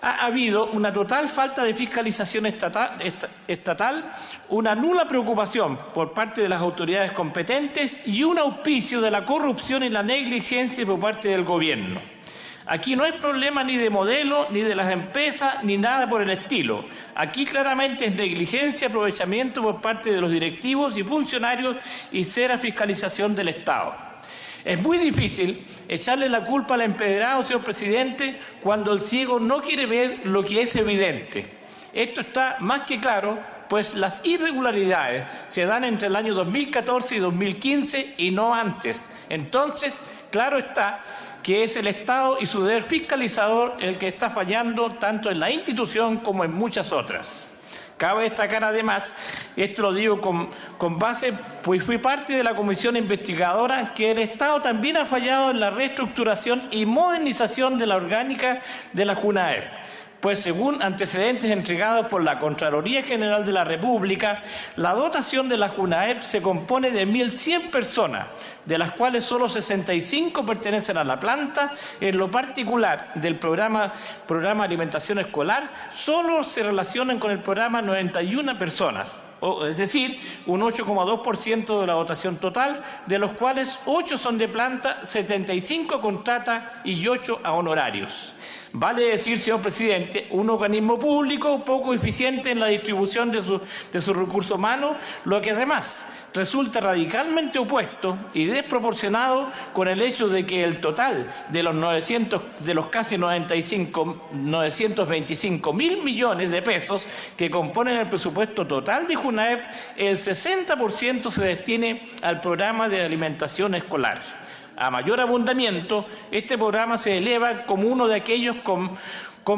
ha habido una total falta de fiscalización estatal, una nula preocupación por parte de las autoridades competentes y un auspicio de la corrupción y la negligencia por parte del Gobierno. Aquí no hay problema ni de modelo, ni de las empresas, ni nada por el estilo. Aquí claramente es negligencia, aprovechamiento por parte de los directivos y funcionarios y cera fiscalización del Estado. Es muy difícil echarle la culpa al empedrado, señor presidente, cuando el ciego no quiere ver lo que es evidente. Esto está más que claro, pues las irregularidades se dan entre el año 2014 y 2015 y no antes. Entonces, claro está que es el Estado y su deber fiscalizador el que está fallando tanto en la institución como en muchas otras. Cabe destacar además, esto lo digo con base, pues fui parte de la comisión investigadora, que el Estado también ha fallado en la reestructuración y modernización de la orgánica de la JUNAEP. Pues según antecedentes entregados por la Contraloría General de la República, la dotación de la JUNAEP se compone de 1.100 personas, de las cuales solo 65 pertenecen a la planta. En lo particular del programa Alimentación Escolar, solo se relacionan con el programa 91 personas, es decir, un 8,2% de la dotación total, de los cuales 8 son de planta, 75 contrata y 8 a honorarios. Vale decir, señor presidente, un organismo público poco eficiente en la distribución de su recurso humano, lo que además resulta radicalmente opuesto y desproporcionado con el hecho de que el total de los casi 925.000 millones de pesos que componen el presupuesto total de JUNAEP, el 60% se destine al programa de alimentación escolar. A mayor abundamiento, este programa se eleva como uno de aquellos con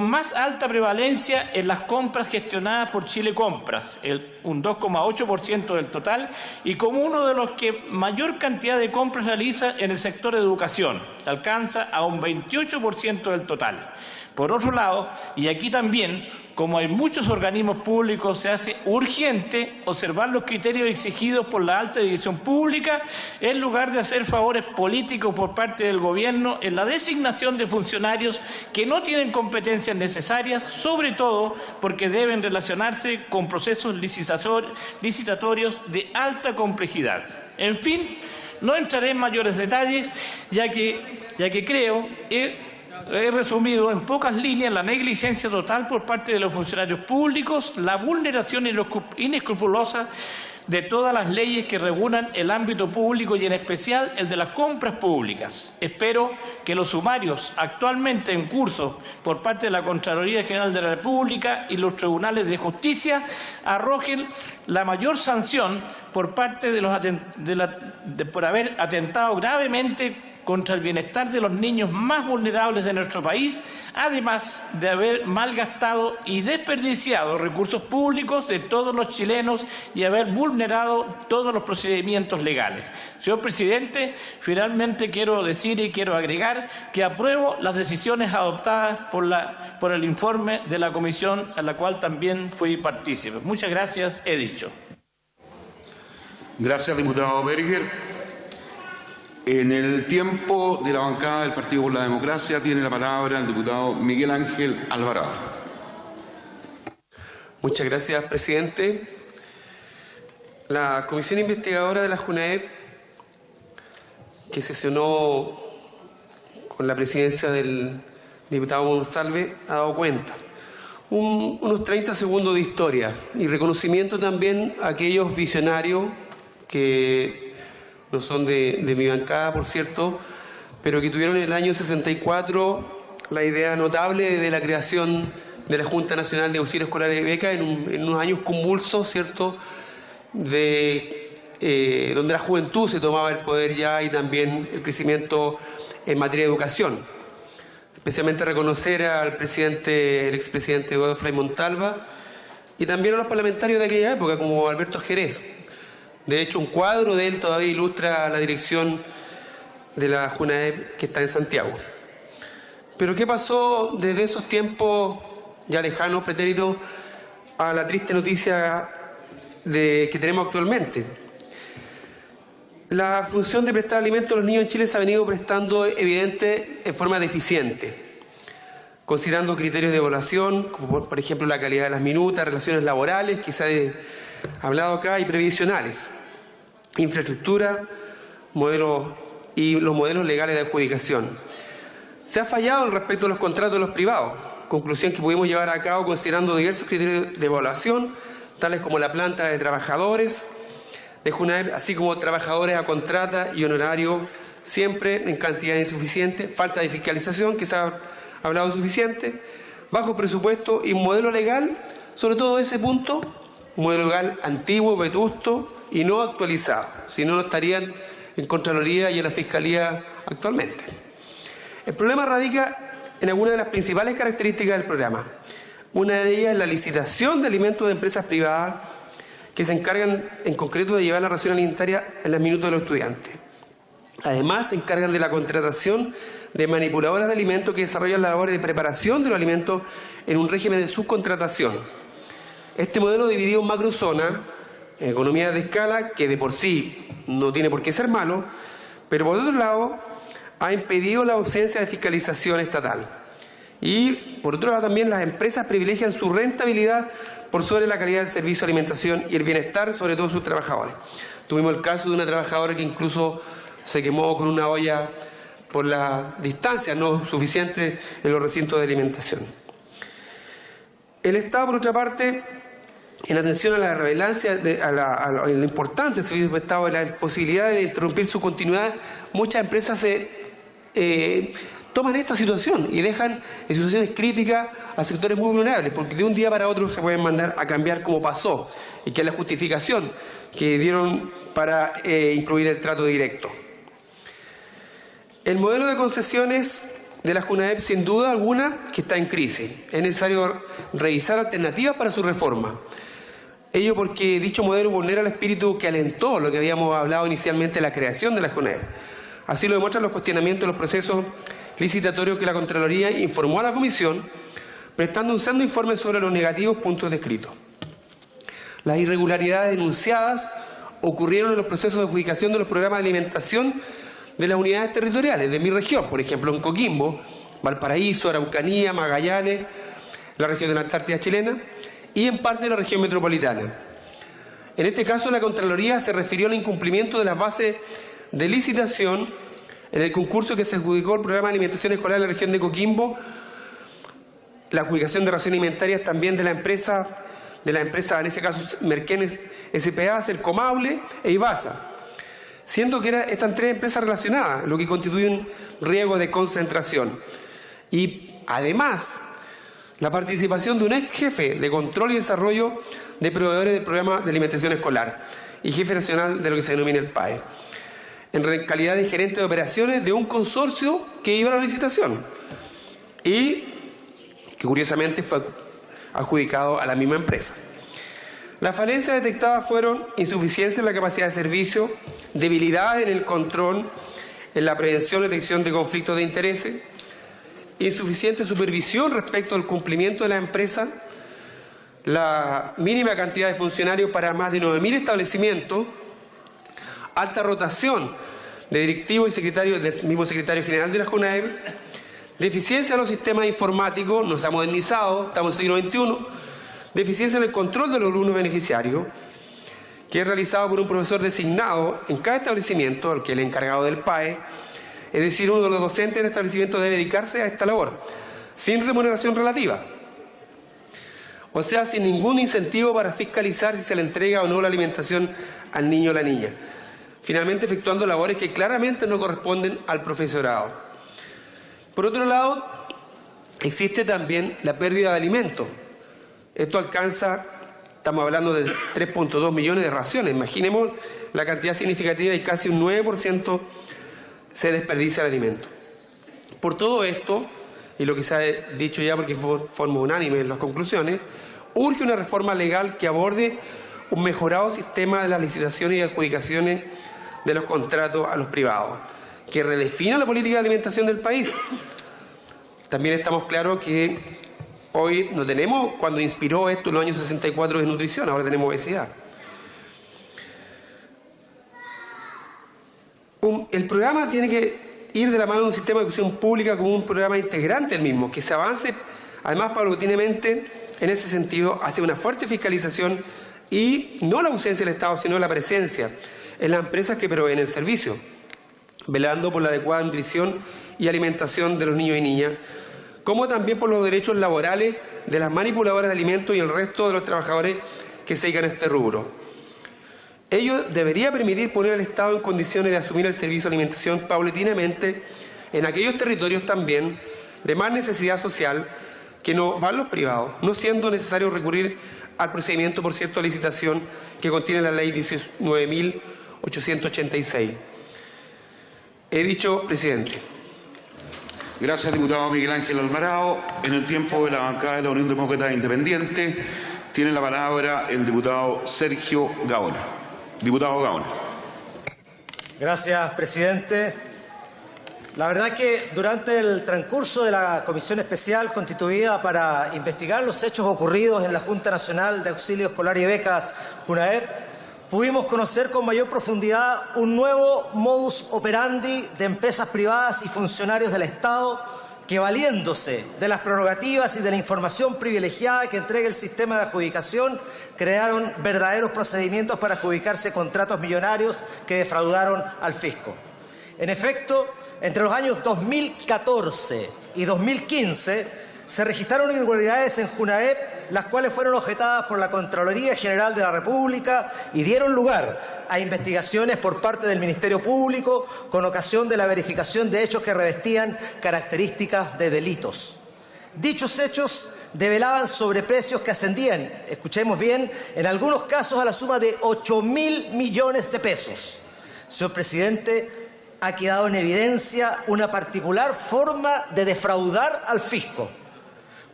más alta prevalencia en las compras gestionadas por Chile Compras, un 2,8% del total, y como uno de los que mayor cantidad de compras realiza en el sector de educación, alcanza a un 28% del total. Por otro lado, y aquí también, como hay muchos organismos públicos, se hace urgente observar los criterios exigidos por la alta dirección pública en lugar de hacer favores políticos por parte del Gobierno en la designación de funcionarios que no tienen competencias necesarias, sobre todo porque deben relacionarse con procesos licitatorios de alta complejidad. En fin, no entraré en mayores detalles, ya que creo he resumido en pocas líneas la negligencia total por parte de los funcionarios públicos, la vulneración inescrupulosa de todas las leyes que regulan el ámbito público y en especial el de las compras públicas. Espero que los sumarios actualmente en curso por parte de la Contraloría General de la República y los tribunales de justicia arrojen la mayor sanción por parte por haber atentado gravemente contra el bienestar de los niños más vulnerables de nuestro país, además de haber malgastado y desperdiciado recursos públicos de todos los chilenos y haber vulnerado todos los procedimientos legales. Señor presidente, finalmente quiero decir y quiero agregar que apruebo las decisiones adoptadas por el informe de la comisión a la cual también fui partícipe. Muchas gracias, he dicho. Gracias, diputado Berger. En el tiempo de la bancada del Partido por la Democracia tiene la palabra el diputado Miguel Ángel Alvarado. Muchas gracias, presidente. La comisión investigadora de la JUNAEP, que sesionó con la presidencia del diputado Monsalve, ha dado cuenta. Unos 30 segundos de historia y reconocimiento también a aquellos visionarios que no son de mi bancada, por cierto, pero que tuvieron en el año 64 la idea notable de la creación de la Junta Nacional de Auxilio Escolar y Beca en unos años convulsos, ¿cierto?, donde la juventud se tomaba el poder ya y también el crecimiento en materia de educación. Especialmente reconocer al el expresidente Eduardo Frei Montalva y también a los parlamentarios de aquella época, como Alberto Jerez. De hecho, un cuadro de él todavía ilustra la dirección de la JUNAEP que está en Santiago. Pero ¿qué pasó desde esos tiempos ya lejanos, pretéritos, a la triste noticia que tenemos actualmente? La función de prestar alimentos a los niños en Chile se ha venido prestando evidente en forma deficiente, considerando criterios de evaluación, como por ejemplo la calidad de las minutas, relaciones laborales, que se ha hablado acá, y previsionales, infraestructura, modelos y los modelos legales de adjudicación. Se ha fallado respecto a los contratos de los privados, conclusión que pudimos llevar a cabo considerando diversos criterios de evaluación, tales como la planta de trabajadores de JUNAEP, así como trabajadores a contrata y honorario, siempre en cantidad insuficiente, falta de fiscalización, que se ha hablado suficiente, bajo presupuesto y un modelo legal, sobre todo ese punto, un modelo legal antiguo, vetusto y no actualizado, si no estarían en Contraloría y en la Fiscalía actualmente. El problema radica en algunas de las principales características del programa. Una de ellas es la licitación de alimentos de empresas privadas que se encargan en concreto de llevar la ración alimentaria en los minutos de los estudiantes. Además, se encargan de la contratación de manipuladoras de alimentos que desarrollan las labores de preparación de los alimentos en un régimen de subcontratación. Este modelo dividido en macrozonas, en economías de escala, que de por sí no tiene por qué ser malo, pero por otro lado ha impedido la ausencia de fiscalización estatal. Y por otro lado también las empresas privilegian su rentabilidad por sobre la calidad del servicio de alimentación y el bienestar, sobre todo de sus trabajadores. Tuvimos el caso de una trabajadora que incluso se quemó con una olla por la distancia no suficiente en los recintos de alimentación. El Estado, por otra parte, en atención a la relevancia, a la importancia del servicio de Estado, de la imposibilidad de interrumpir su continuidad, muchas empresas toman esta situación y dejan en situaciones críticas a sectores muy vulnerables, porque de un día para otro se pueden mandar a cambiar como pasó, y que es la justificación que dieron para incluir el trato directo. El modelo de concesiones de la JUNAEP, sin duda alguna, que está en crisis. Es necesario revisar alternativas para su reforma. Ello porque dicho modelo vulnera el espíritu que alentó lo que habíamos hablado inicialmente de la creación de la JUNAEP. Así lo demuestran los cuestionamientos de los procesos licitatorios que la Contraloría informó a la Comisión, prestando un sendo informe sobre los negativos puntos descritos. Las irregularidades denunciadas ocurrieron en los procesos de adjudicación de los programas de alimentación de las unidades territoriales de mi región, por ejemplo en Coquimbo, Valparaíso, Araucanía, Magallanes, la región de la Antártida chilena y en parte de la región metropolitana. En este caso, la Contraloría se refirió al incumplimiento de las bases de licitación en el concurso que se adjudicó el programa de alimentación escolar en la región de Coquimbo, la adjudicación de raciones alimentarias también de la empresa, en ese caso Merquén S.p.A., Cercomable e Ibasa, siendo que están tres empresas relacionadas, lo que constituye un riesgo de concentración. Y además, la participación de un ex jefe de control y desarrollo de proveedores del programa de alimentación escolar y jefe nacional de lo que se denomina el PAE, en calidad de gerente de operaciones de un consorcio que iba a la licitación y que curiosamente fue adjudicado a la misma empresa. Las falencias detectadas fueron insuficiencia en la capacidad de servicio, debilidad en el control, en la prevención y detección de conflictos de intereses, insuficiente supervisión respecto al cumplimiento de la empresa, la mínima cantidad de funcionarios para más de 9.000 establecimientos, alta rotación de directivos y secretarios del mismo secretario general de la JUNAEP, deficiencia en los sistemas informáticos, no se ha modernizado, estamos en el siglo XXI, deficiencia en el control de los alumnos beneficiarios, que es realizado por un profesor designado en cada establecimiento, el que es el encargado del PAE, es decir, uno de los docentes del establecimiento debe dedicarse a esta labor, sin remuneración relativa. O sea, sin ningún incentivo para fiscalizar si se le entrega o no la alimentación al niño o la niña. Finalmente, efectuando labores que claramente no corresponden al profesorado. Por otro lado, existe también la pérdida de alimentos. Esto alcanza, estamos hablando de 3.2 millones de raciones. Imaginemos la cantidad significativa y casi un 9% se desperdicia el alimento. Por todo esto, y lo que se ha dicho ya porque fue forma unánime en las conclusiones, urge una reforma legal que aborde un mejorado sistema de las licitaciones y adjudicaciones de los contratos a los privados, que redefina la política de alimentación del país. También estamos claros que hoy no tenemos, cuando inspiró esto en los años 64 de nutrición, ahora tenemos obesidad. El programa tiene que ir de la mano de un sistema de educación pública como un programa integrante del mismo, que se avance además paulatinamente en ese sentido hacia una fuerte fiscalización y no la ausencia del Estado, sino la presencia en las empresas que proveen el servicio, velando por la adecuada nutrición y alimentación de los niños y niñas, como también por los derechos laborales de las manipuladoras de alimentos y el resto de los trabajadores que se dedican a este rubro. Ello debería permitir poner al Estado en condiciones de asumir el servicio de alimentación paulatinamente en aquellos territorios también de más necesidad social que no van los privados, no siendo necesario recurrir al procedimiento por cierto de licitación que contiene la ley 19.886. He dicho, presidente. Gracias, diputado Miguel Ángel Alvarado. En el tiempo de la bancada de la Unión Demócrata Independiente, tiene la palabra el diputado Sergio Gaona. Diputado Gaona. Gracias, presidente. La verdad es que durante el transcurso de la comisión especial constituida para investigar los hechos ocurridos en la Junta Nacional de Auxilio Escolar y Becas, JUNAEP, pudimos conocer con mayor profundidad un nuevo modus operandi de empresas privadas y funcionarios del Estado que, valiéndose de las prerrogativas y de la información privilegiada que entrega el sistema de adjudicación, crearon verdaderos procedimientos para adjudicarse contratos millonarios que defraudaron al fisco. En efecto, entre los años 2014 y 2015 se registraron irregularidades en JUNAEP, las cuales fueron objetadas por la Contraloría General de la República y dieron lugar a investigaciones por parte del Ministerio Público con ocasión de la verificación de hechos que revestían características de delitos. Dichos hechos develaban sobreprecios que ascendían, escuchemos bien, en algunos casos a la suma de 8.000 millones de pesos. Señor presidente, ha quedado en evidencia una particular forma de defraudar al fisco,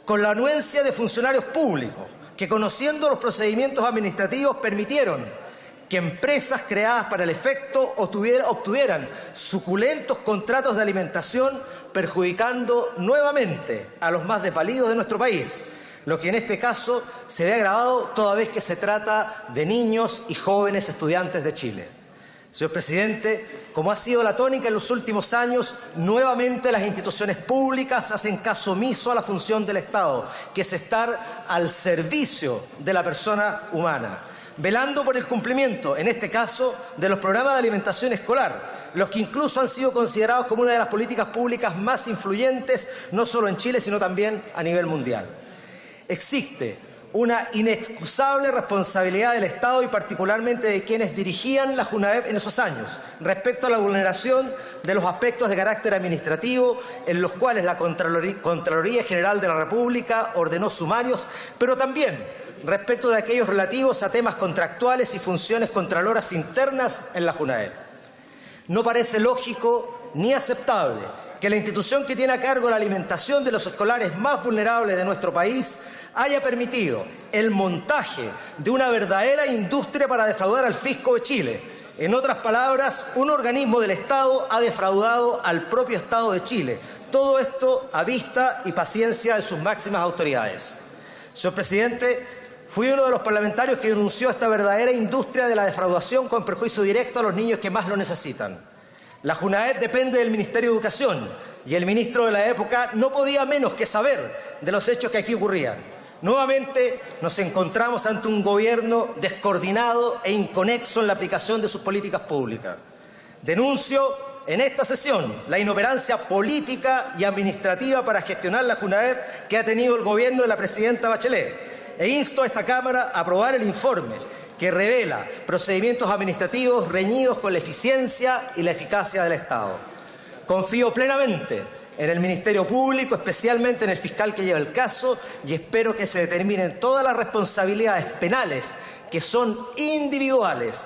con la anuencia de funcionarios públicos que, conociendo los procedimientos administrativos, permitieron que empresas creadas para el efecto obtuvieran suculentos contratos de alimentación, perjudicando nuevamente a los más desvalidos de nuestro país, lo que en este caso se ve agravado toda vez que se trata de niños y jóvenes estudiantes de Chile. Señor presidente, como ha sido la tónica en los últimos años, nuevamente las instituciones públicas hacen caso omiso a la función del Estado, que es estar al servicio de la persona humana, velando por el cumplimiento, en este caso, de los programas de alimentación escolar, los que incluso han sido considerados como una de las políticas públicas más influyentes, no solo en Chile, sino también a nivel mundial. Existe una inexcusable responsabilidad del Estado y particularmente de quienes dirigían la JUNAEP en esos años respecto a la vulneración de los aspectos de carácter administrativo en los cuales la Contraloría General de la República ordenó sumarios, pero también respecto de aquellos relativos a temas contractuales y funciones contraloras internas en la JUNAEP. No parece lógico ni aceptable que la institución que tiene a cargo la alimentación de los escolares más vulnerables de nuestro país haya permitido el montaje de una verdadera industria para defraudar al fisco de Chile. En otras palabras, un organismo del Estado ha defraudado al propio Estado de Chile. Todo esto a vista y paciencia de sus máximas autoridades. Señor presidente, fui uno de los parlamentarios que denunció esta verdadera industria de la defraudación con perjuicio directo a los niños que más lo necesitan. La JUNAED depende del Ministerio de Educación y el ministro de la época no podía menos que saber de los hechos que aquí ocurrían. Nuevamente nos encontramos ante un gobierno descoordinado e inconexo en la aplicación de sus políticas públicas. Denuncio en esta sesión la inoperancia política y administrativa para gestionar la JUNAED que ha tenido el gobierno de la presidenta Bachelet e insto a esta Cámara a aprobar el informe que revela procedimientos administrativos reñidos con la eficiencia y la eficacia del Estado. Confío plenamente en el Ministerio Público, especialmente en el fiscal que lleva el caso, y espero que se determinen todas las responsabilidades penales que son individuales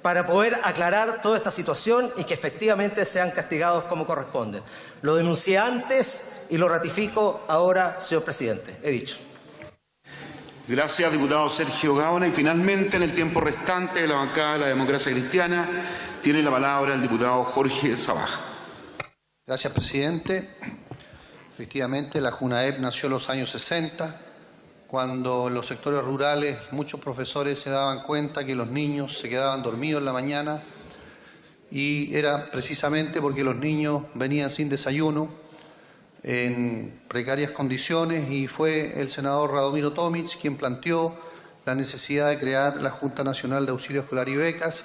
para poder aclarar toda esta situación y que efectivamente sean castigados como corresponde. Lo denuncié antes y lo ratifico ahora, señor presidente. He dicho. Gracias, diputado Sergio Gaona. Y finalmente, en el tiempo restante de la bancada de la Democracia Cristiana, tiene la palabra el diputado Jorge Sabaj. Gracias, presidente. Efectivamente, la JUNAED nació en los años 60, cuando en los sectores rurales muchos profesores se daban cuenta que los niños se quedaban dormidos en la mañana, y era precisamente porque los niños venían sin desayuno, en precarias condiciones, y fue el senador Radomiro Tomic quien planteó la necesidad de crear la Junta Nacional de Auxilio Escolar y Becas,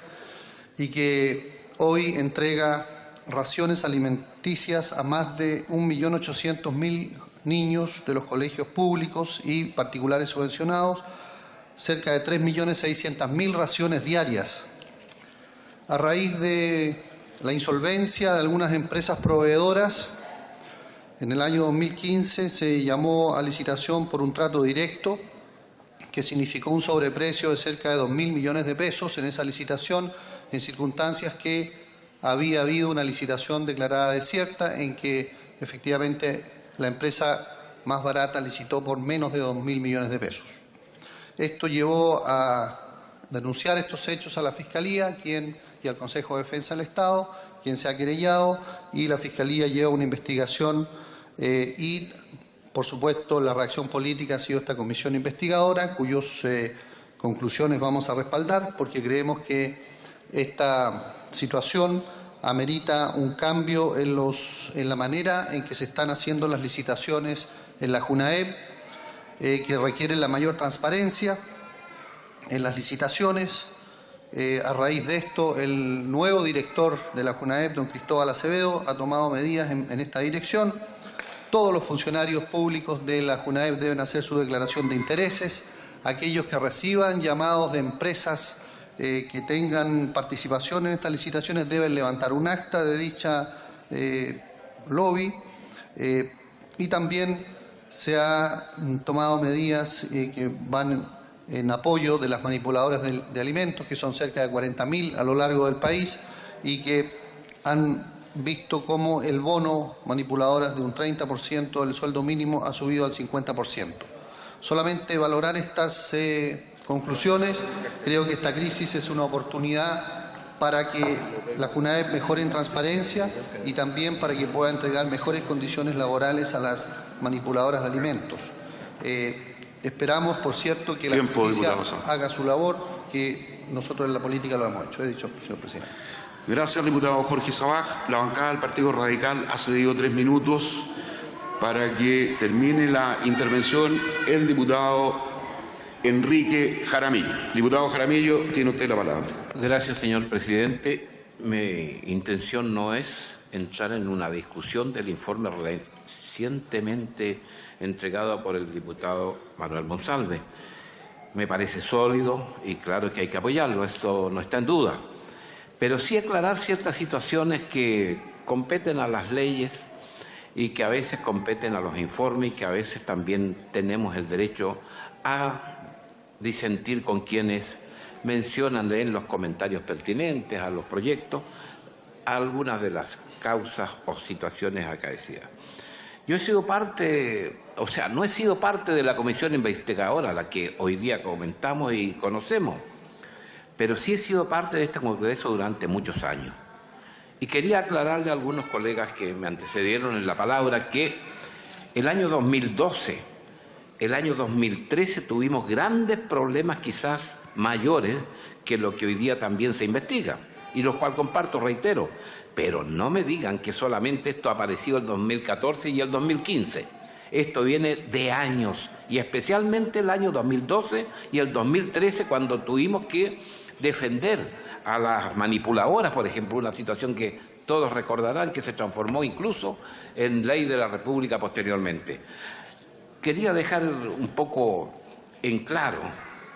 y que hoy entrega raciones alimenticias a más de 1.800.000 niños de los colegios públicos y particulares subvencionados, cerca de 3.600.000 raciones diarias. A raíz de la insolvencia de algunas empresas proveedoras, en el año 2015 se llamó a licitación por un trato directo que significó un sobreprecio de cerca de 2.000 millones de pesos en esa licitación, en circunstancias que había habido una licitación declarada desierta en que efectivamente la empresa más barata licitó por menos de 2.000 millones de pesos. Esto llevó a denunciar estos hechos a la Fiscalía y al Consejo de Defensa del Estado, quien se ha querellado, y la Fiscalía lleva una investigación y, por supuesto, la reacción política ha sido esta comisión investigadora, cuyas conclusiones vamos a respaldar, porque creemos que esta situación amerita un cambio en la manera en que se están haciendo las licitaciones en la JUNAED, que requieren la mayor transparencia en las licitaciones. A raíz de esto, el nuevo director de la JUNAED, don Cristóbal Acevedo, ha tomado medidas en esta dirección. Todos los funcionarios públicos de la JUNAED deben hacer su declaración de intereses. Aquellos que reciban llamados de empresas que tengan participación en estas licitaciones deben levantar un acta de dicha lobby, y también se han tomado medidas que van en apoyo de las manipuladoras de alimentos, que son cerca de 40.000 a lo largo del país, y que han visto cómo el bono manipuladoras de un 30% del sueldo mínimo ha subido al 50%. Solamente valorar estas conclusiones, creo que esta crisis es una oportunidad para que la JUNAED mejore en transparencia y también para que pueda entregar mejores condiciones laborales a las manipuladoras de alimentos. Esperamos, por cierto, que la justicia haga su labor, que nosotros en la política lo hemos hecho. He dicho, señor presidente. Gracias, diputado Jorge Sabaj. La bancada del Partido Radical ha cedido 3 minutos para que termine la intervención el diputado Enrique Jaramillo. Diputado Jaramillo, tiene usted la palabra. Gracias, señor presidente. Mi intención no es entrar en una discusión del informe recientemente entregado por el diputado Manuel Monsalve. Me parece sólido y claro que hay que apoyarlo, esto no está en duda. Pero sí aclarar ciertas situaciones que competen a las leyes y que a veces competen a los informes y que a veces también tenemos el derecho a disentir con quienes mencionan en los comentarios pertinentes a los proyectos algunas de las causas o situaciones acaecidas. Yo he sido parte, no he sido parte de la comisión investigadora, la que hoy día comentamos y conocemos, pero sí he sido parte de este Congreso durante muchos años. Y quería aclararle a algunos colegas que me antecedieron en la palabra que el año 2012, el año 2013 tuvimos grandes problemas quizás mayores que lo que hoy día también se investiga. y los cuales comparto, reitero, pero no me digan que solamente esto ha aparecido el 2014 y el 2015. Esto viene de años, y especialmente el año 2012 y el 2013, cuando tuvimos que defender a las manipuladoras, por ejemplo, una situación que todos recordarán que se transformó incluso en ley de la República posteriormente. Quería dejar un poco en claro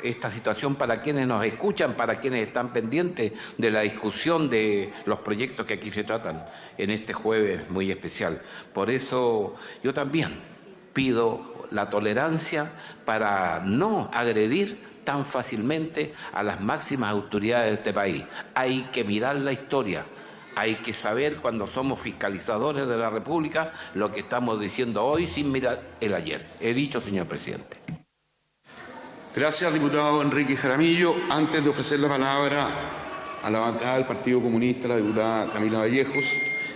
esta situación para quienes nos escuchan, para quienes están pendientes de la discusión de los proyectos que aquí se tratan en este jueves muy especial. Por eso yo también pido la tolerancia para no agredir tan fácilmente a las máximas autoridades de este país. Hay que mirar la historia. Hay que saber, cuando somos fiscalizadores de la República, lo que estamos diciendo hoy sin mirar el ayer. He dicho, señor presidente. Gracias, diputado Enrique Jaramillo. Antes de ofrecer la palabra a la bancada del Partido Comunista, la diputada Camila Vallejos,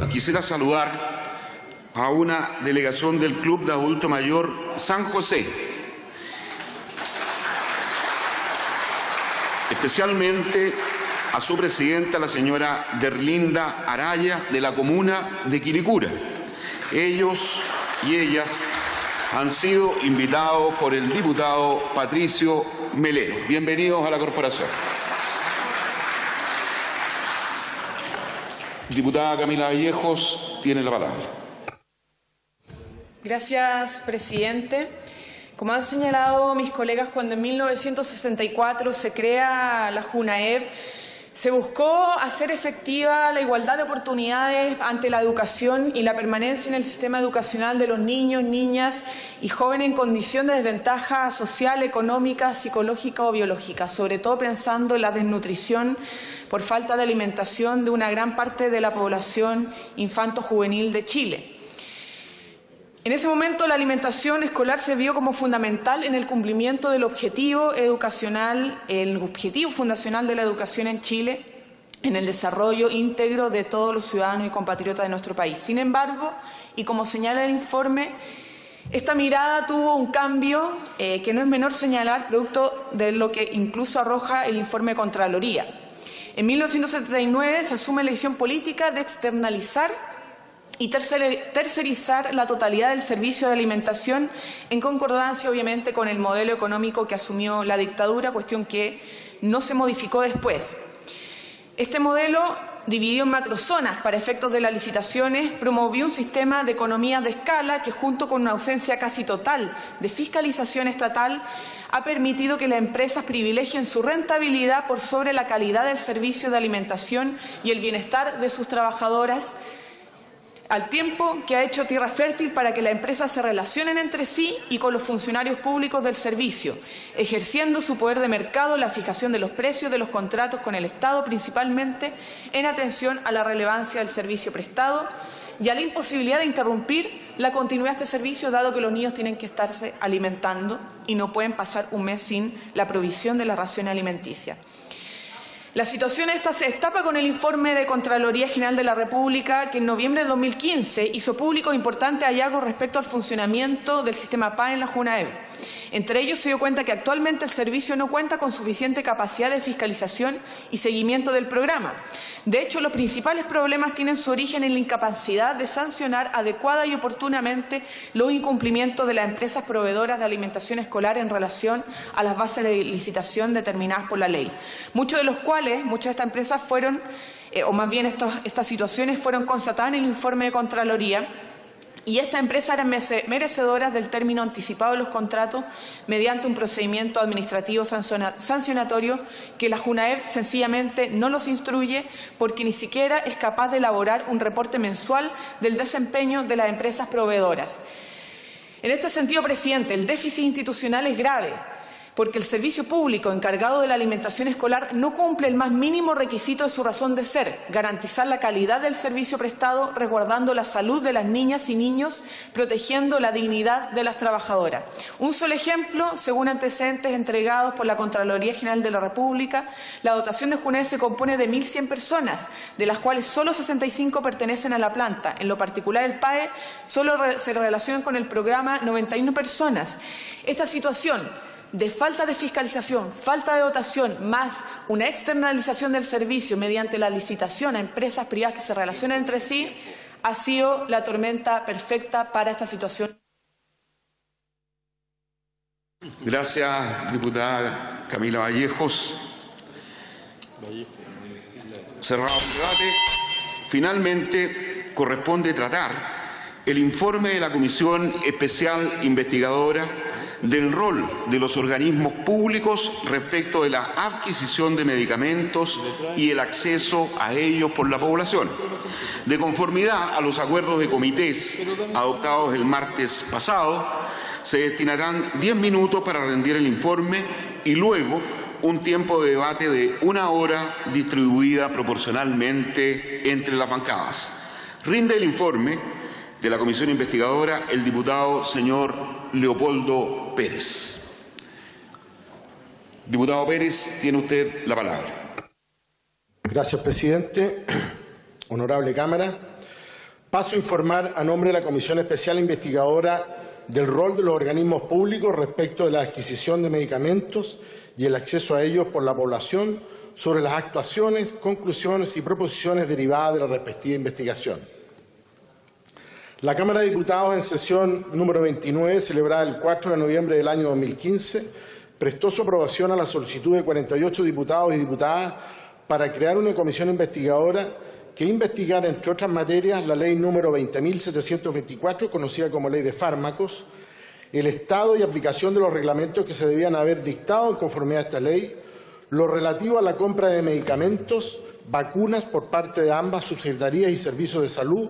quisiera saludar a una delegación del Club de Adulto Mayor San José, especialmente a su presidenta, la señora Derlinda Araya, de la comuna de Quilicura. Ellos y ellas han sido invitados por el diputado Patricio Melero. Bienvenidos a la corporación. Diputada Camila Vallejos, tiene la palabra. Gracias, presidente. Como han señalado mis colegas, cuando en 1964 se crea la JUNAEV, se buscó hacer efectiva la igualdad de oportunidades ante la educación y la permanencia en el sistema educacional de los niños, niñas y jóvenes en condición de desventaja social, económica, psicológica o biológica, sobre todo pensando en la desnutrición por falta de alimentación de una gran parte de la población infanto-juvenil de Chile. En ese momento la alimentación escolar se vio como fundamental en el cumplimiento del objetivo educacional, el objetivo fundacional de la educación en Chile, en el desarrollo íntegro de todos los ciudadanos y compatriotas de nuestro país. Sin embargo, y como señala el informe, esta mirada tuvo un cambio que no es menor señalar, producto de lo que incluso arroja el informe de Contraloría. En 1979 se asume la decisión política de externalizar y tercerizar la totalidad del servicio de alimentación en concordancia, obviamente, con el modelo económico que asumió la dictadura, cuestión que no se modificó después. Este modelo, dividido en macrozonas para efectos de las licitaciones, promovió un sistema de economía de escala que, junto con una ausencia casi total de fiscalización estatal, ha permitido que las empresas privilegien su rentabilidad por sobre la calidad del servicio de alimentación y el bienestar de sus trabajadoras, al tiempo que ha hecho tierra fértil para que las empresas se relacionen entre sí y con los funcionarios públicos del servicio, ejerciendo su poder de mercado en la fijación de los precios de los contratos con el Estado, principalmente en atención a la relevancia del servicio prestado y a la imposibilidad de interrumpir la continuidad de este servicio, dado que los niños tienen que estarse alimentando y no pueden pasar un mes sin la provisión de la ración alimenticia. La situación esta se destapa con el informe de Contraloría General de la República, que en noviembre de 2015 hizo público importantes hallazgos respecto al funcionamiento del sistema PAE en la JUNAEV. Entre ellos se dio cuenta que actualmente el servicio no cuenta con suficiente capacidad de fiscalización y seguimiento del programa. De hecho, los principales problemas tienen su origen en la incapacidad de sancionar adecuada y oportunamente los incumplimientos de las empresas proveedoras de alimentación escolar en relación a las bases de licitación determinadas por la ley. Muchas de estas empresas fueron, o más bien estas situaciones fueron constatadas en el informe de Contraloría, y estas empresas eran merecedoras del término anticipado de los contratos mediante un procedimiento administrativo sancionatorio que la JUNAEV sencillamente no los instruye, porque ni siquiera es capaz de elaborar un reporte mensual del desempeño de las empresas proveedoras. En este sentido, presidente, el déficit institucional es grave, porque el servicio público encargado de la alimentación escolar no cumple el más mínimo requisito de su razón de ser: garantizar la calidad del servicio prestado, resguardando la salud de las niñas y niños, protegiendo la dignidad de las trabajadoras. Un solo ejemplo: según antecedentes entregados por la Contraloría General de la República, la dotación de JUNAEV se compone de 1.100 personas, de las cuales solo 65 pertenecen a la planta. En lo particular, el PAE solo se relaciona con el programa 91 personas. Esta situación de falta de fiscalización, falta de dotación, más una externalización del servicio mediante la licitación a empresas privadas que se relacionan entre sí, ha sido la tormenta perfecta para esta situación. Gracias, diputada Camila Vallejos. Cerrado el debate. Finalmente, corresponde tratar el informe de la Comisión Especial Investigadora del rol de los organismos públicos respecto de la adquisición de medicamentos y el acceso a ellos por la población. De conformidad a los acuerdos de comités adoptados el martes pasado, se destinarán 10 minutos para rendir el informe y luego un tiempo de debate de 1 hora distribuida proporcionalmente entre las bancadas. Rinde el informe de la Comisión Investigadora el diputado señor Leopoldo Pérez. Diputado Pérez, tiene usted la palabra. Gracias, presidente. Honorable Cámara, paso a informar a nombre de la Comisión Especial Investigadora del rol de los organismos públicos respecto de la adquisición de medicamentos y el acceso a ellos por la población sobre las actuaciones, conclusiones y proposiciones derivadas de la respectiva investigación. La Cámara de Diputados, en sesión número 29, celebrada el 4 de noviembre del año 2015, prestó su aprobación a la solicitud de 48 diputados y diputadas para crear una comisión investigadora que investigara, entre otras materias, la ley número 20.724, conocida como Ley de Fármacos, el estado y aplicación de los reglamentos que se debían haber dictado en conformidad a esta ley, lo relativo a la compra de medicamentos, vacunas por parte de ambas subsecretarías y servicios de salud,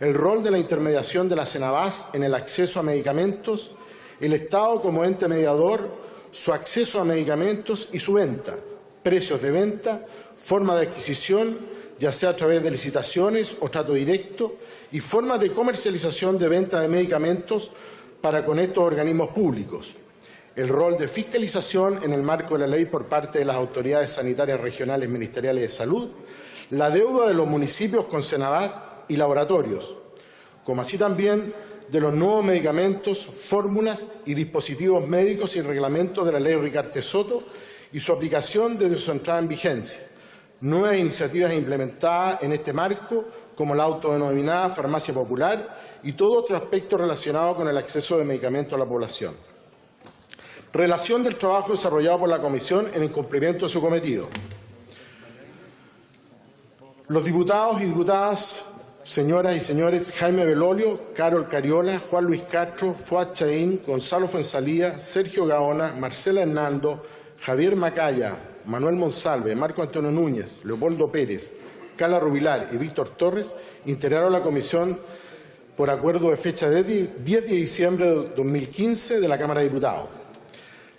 el rol de la intermediación de la Cenabás en el acceso a medicamentos, el Estado como ente mediador, su acceso a medicamentos y su venta, precios de venta, forma de adquisición, ya sea a través de licitaciones o trato directo, y formas de comercialización de venta de medicamentos para con estos organismos públicos, el rol de fiscalización en el marco de la ley por parte de las autoridades sanitarias regionales ministeriales de salud, la deuda de los municipios con Cenabás y laboratorios, como así también de los nuevos medicamentos, fórmulas y dispositivos médicos y reglamentos de la ley Ricarte Soto y su aplicación desde su entrada en vigencia, nuevas iniciativas implementadas en este marco, como la autodenominada farmacia popular y todo otro aspecto relacionado con el acceso de medicamentos a la población. Relación del trabajo desarrollado por la Comisión en el cumplimiento de su cometido. Los diputados y diputadas, señoras y señores Jaime Belolio, Carol Cariola, Juan Luis Castro, Fuad Chaín, Gonzalo Fuenzalía, Sergio Gaona, Marcela Hernando, Javier Macaya, Manuel Monsalve, Marco Antonio Núñez, Leopoldo Pérez, Carla Rubilar y Víctor Torres integraron la comisión por acuerdo de fecha de 10 de diciembre de 2015 de la Cámara de Diputados.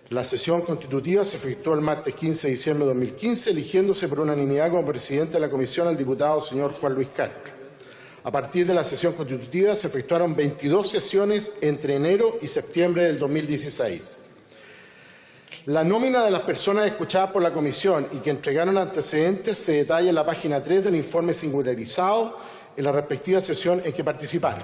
La sesión constitutiva se efectuó el martes 15 de diciembre de 2015, eligiéndose por unanimidad como presidente de la comisión al diputado señor Juan Luis Castro. A partir de la sesión constitutiva se efectuaron 22 sesiones entre enero y septiembre del 2016. La nómina de las personas escuchadas por la comisión y que entregaron antecedentes se detalla en la página 3 del informe singularizado en la respectiva sesión en que participaron.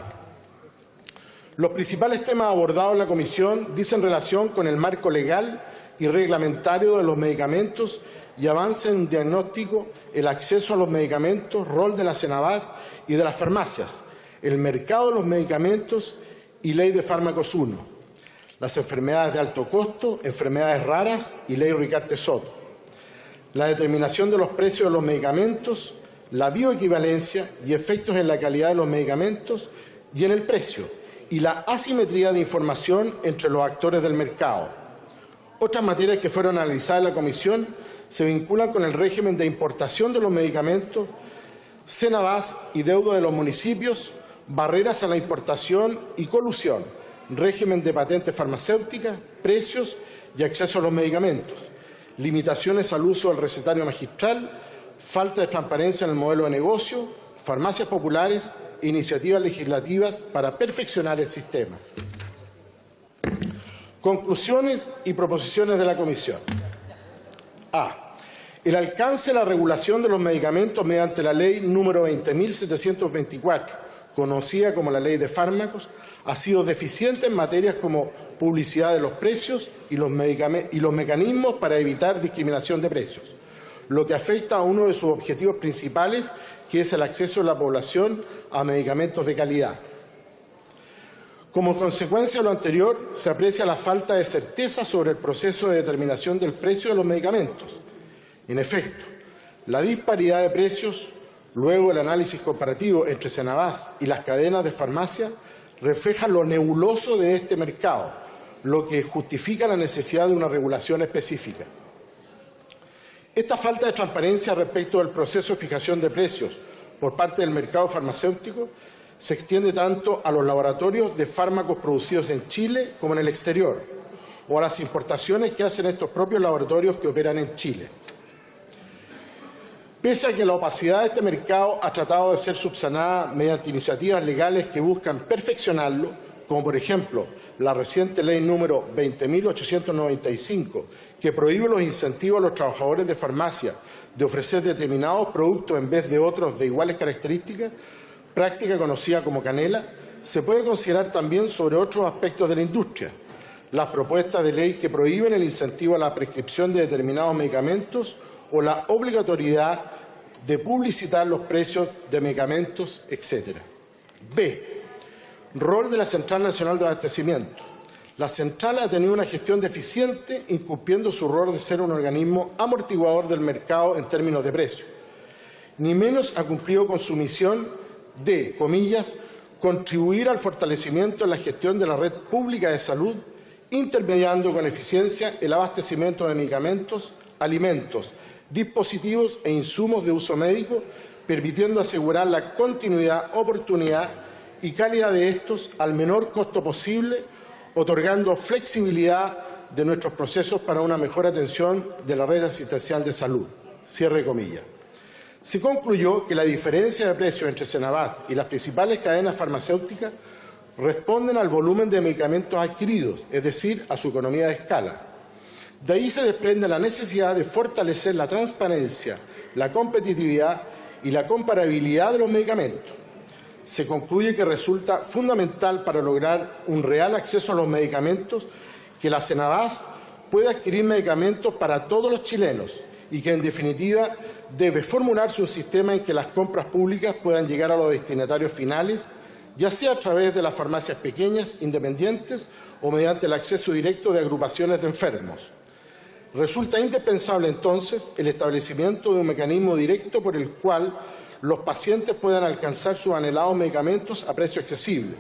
Los principales temas abordados en la comisión dicen relación con el marco legal y reglamentario de los medicamentos y avance en diagnóstico, el acceso a los medicamentos, rol de la Cenabás y de las farmacias, el mercado de los medicamentos y ley de fármacos 1, las enfermedades de alto costo, enfermedades raras y ley Ricarte Soto, la determinación de los precios de los medicamentos, la bioequivalencia y efectos en la calidad de los medicamentos y en el precio, y la asimetría de información entre los actores del mercado. Otras materias que fueron analizadas en la comisión se vinculan con el régimen de importación de los medicamentos, Cenabás y deuda de los municipios, barreras a la importación y colusión, régimen de patentes farmacéuticas, precios y acceso a los medicamentos, limitaciones al uso del recetario magistral, falta de transparencia en el modelo de negocio, farmacias populares e iniciativas legislativas para perfeccionar el sistema. Conclusiones y proposiciones de la Comisión. A. El alcance de la regulación de los medicamentos mediante la Ley número 20.724, conocida como la Ley de Fármacos, ha sido deficiente en materias como publicidad de los precios y los mecanismos para evitar discriminación de precios, lo que afecta a uno de sus objetivos principales, que es el acceso de la población a medicamentos de calidad. Como consecuencia de lo anterior, se aprecia la falta de certeza sobre el proceso de determinación del precio de los medicamentos. En efecto, la disparidad de precios, luego el análisis comparativo entre Senabás y las cadenas de farmacia, refleja lo nebuloso de este mercado, lo que justifica la necesidad de una regulación específica. Esta falta de transparencia respecto del proceso de fijación de precios por parte del mercado farmacéutico se extiende tanto a los laboratorios de fármacos producidos en Chile como en el exterior, o a las importaciones que hacen estos propios laboratorios que operan en Chile. Pese a que la opacidad de este mercado ha tratado de ser subsanada mediante iniciativas legales que buscan perfeccionarlo, como por ejemplo la reciente ley número 20.895, que prohíbe los incentivos a los trabajadores de farmacia de ofrecer determinados productos en vez de otros de iguales características, práctica conocida como canela, se puede considerar también sobre otros aspectos de la industria. Las propuestas de ley que prohíben el incentivo a la prescripción de determinados medicamentos o la obligatoriedad de publicitar los precios de medicamentos, etc. B. Rol de la Central Nacional de Abastecimiento. La central ha tenido una gestión deficiente, incumpliendo su rol de ser un organismo amortiguador del mercado en términos de precio. Ni menos ha cumplido con su misión de, comillas, contribuir al fortalecimiento en la gestión de la red pública de salud, intermediando con eficiencia el abastecimiento de medicamentos, alimentos, dispositivos e insumos de uso médico, permitiendo asegurar la continuidad, oportunidad y calidad de estos al menor costo posible, otorgando flexibilidad de nuestros procesos para una mejor atención de la red asistencial de salud. Cierre comillas. Se concluyó que la diferencia de precios entre Senabat y las principales cadenas farmacéuticas responden al volumen de medicamentos adquiridos, es decir, a su economía de escala. De ahí se desprende la necesidad de fortalecer la transparencia, la competitividad y la comparabilidad de los medicamentos. Se concluye que resulta fundamental para lograr un real acceso a los medicamentos que la Senabás pueda adquirir medicamentos para todos los chilenos y que, en definitiva, debe formularse un sistema en que las compras públicas puedan llegar a los destinatarios finales, ya sea a través de las farmacias pequeñas, independientes o mediante el acceso directo de agrupaciones de enfermos. Resulta indispensable, entonces, el establecimiento de un mecanismo directo por el cual los pacientes puedan alcanzar sus anhelados medicamentos a precio accesible,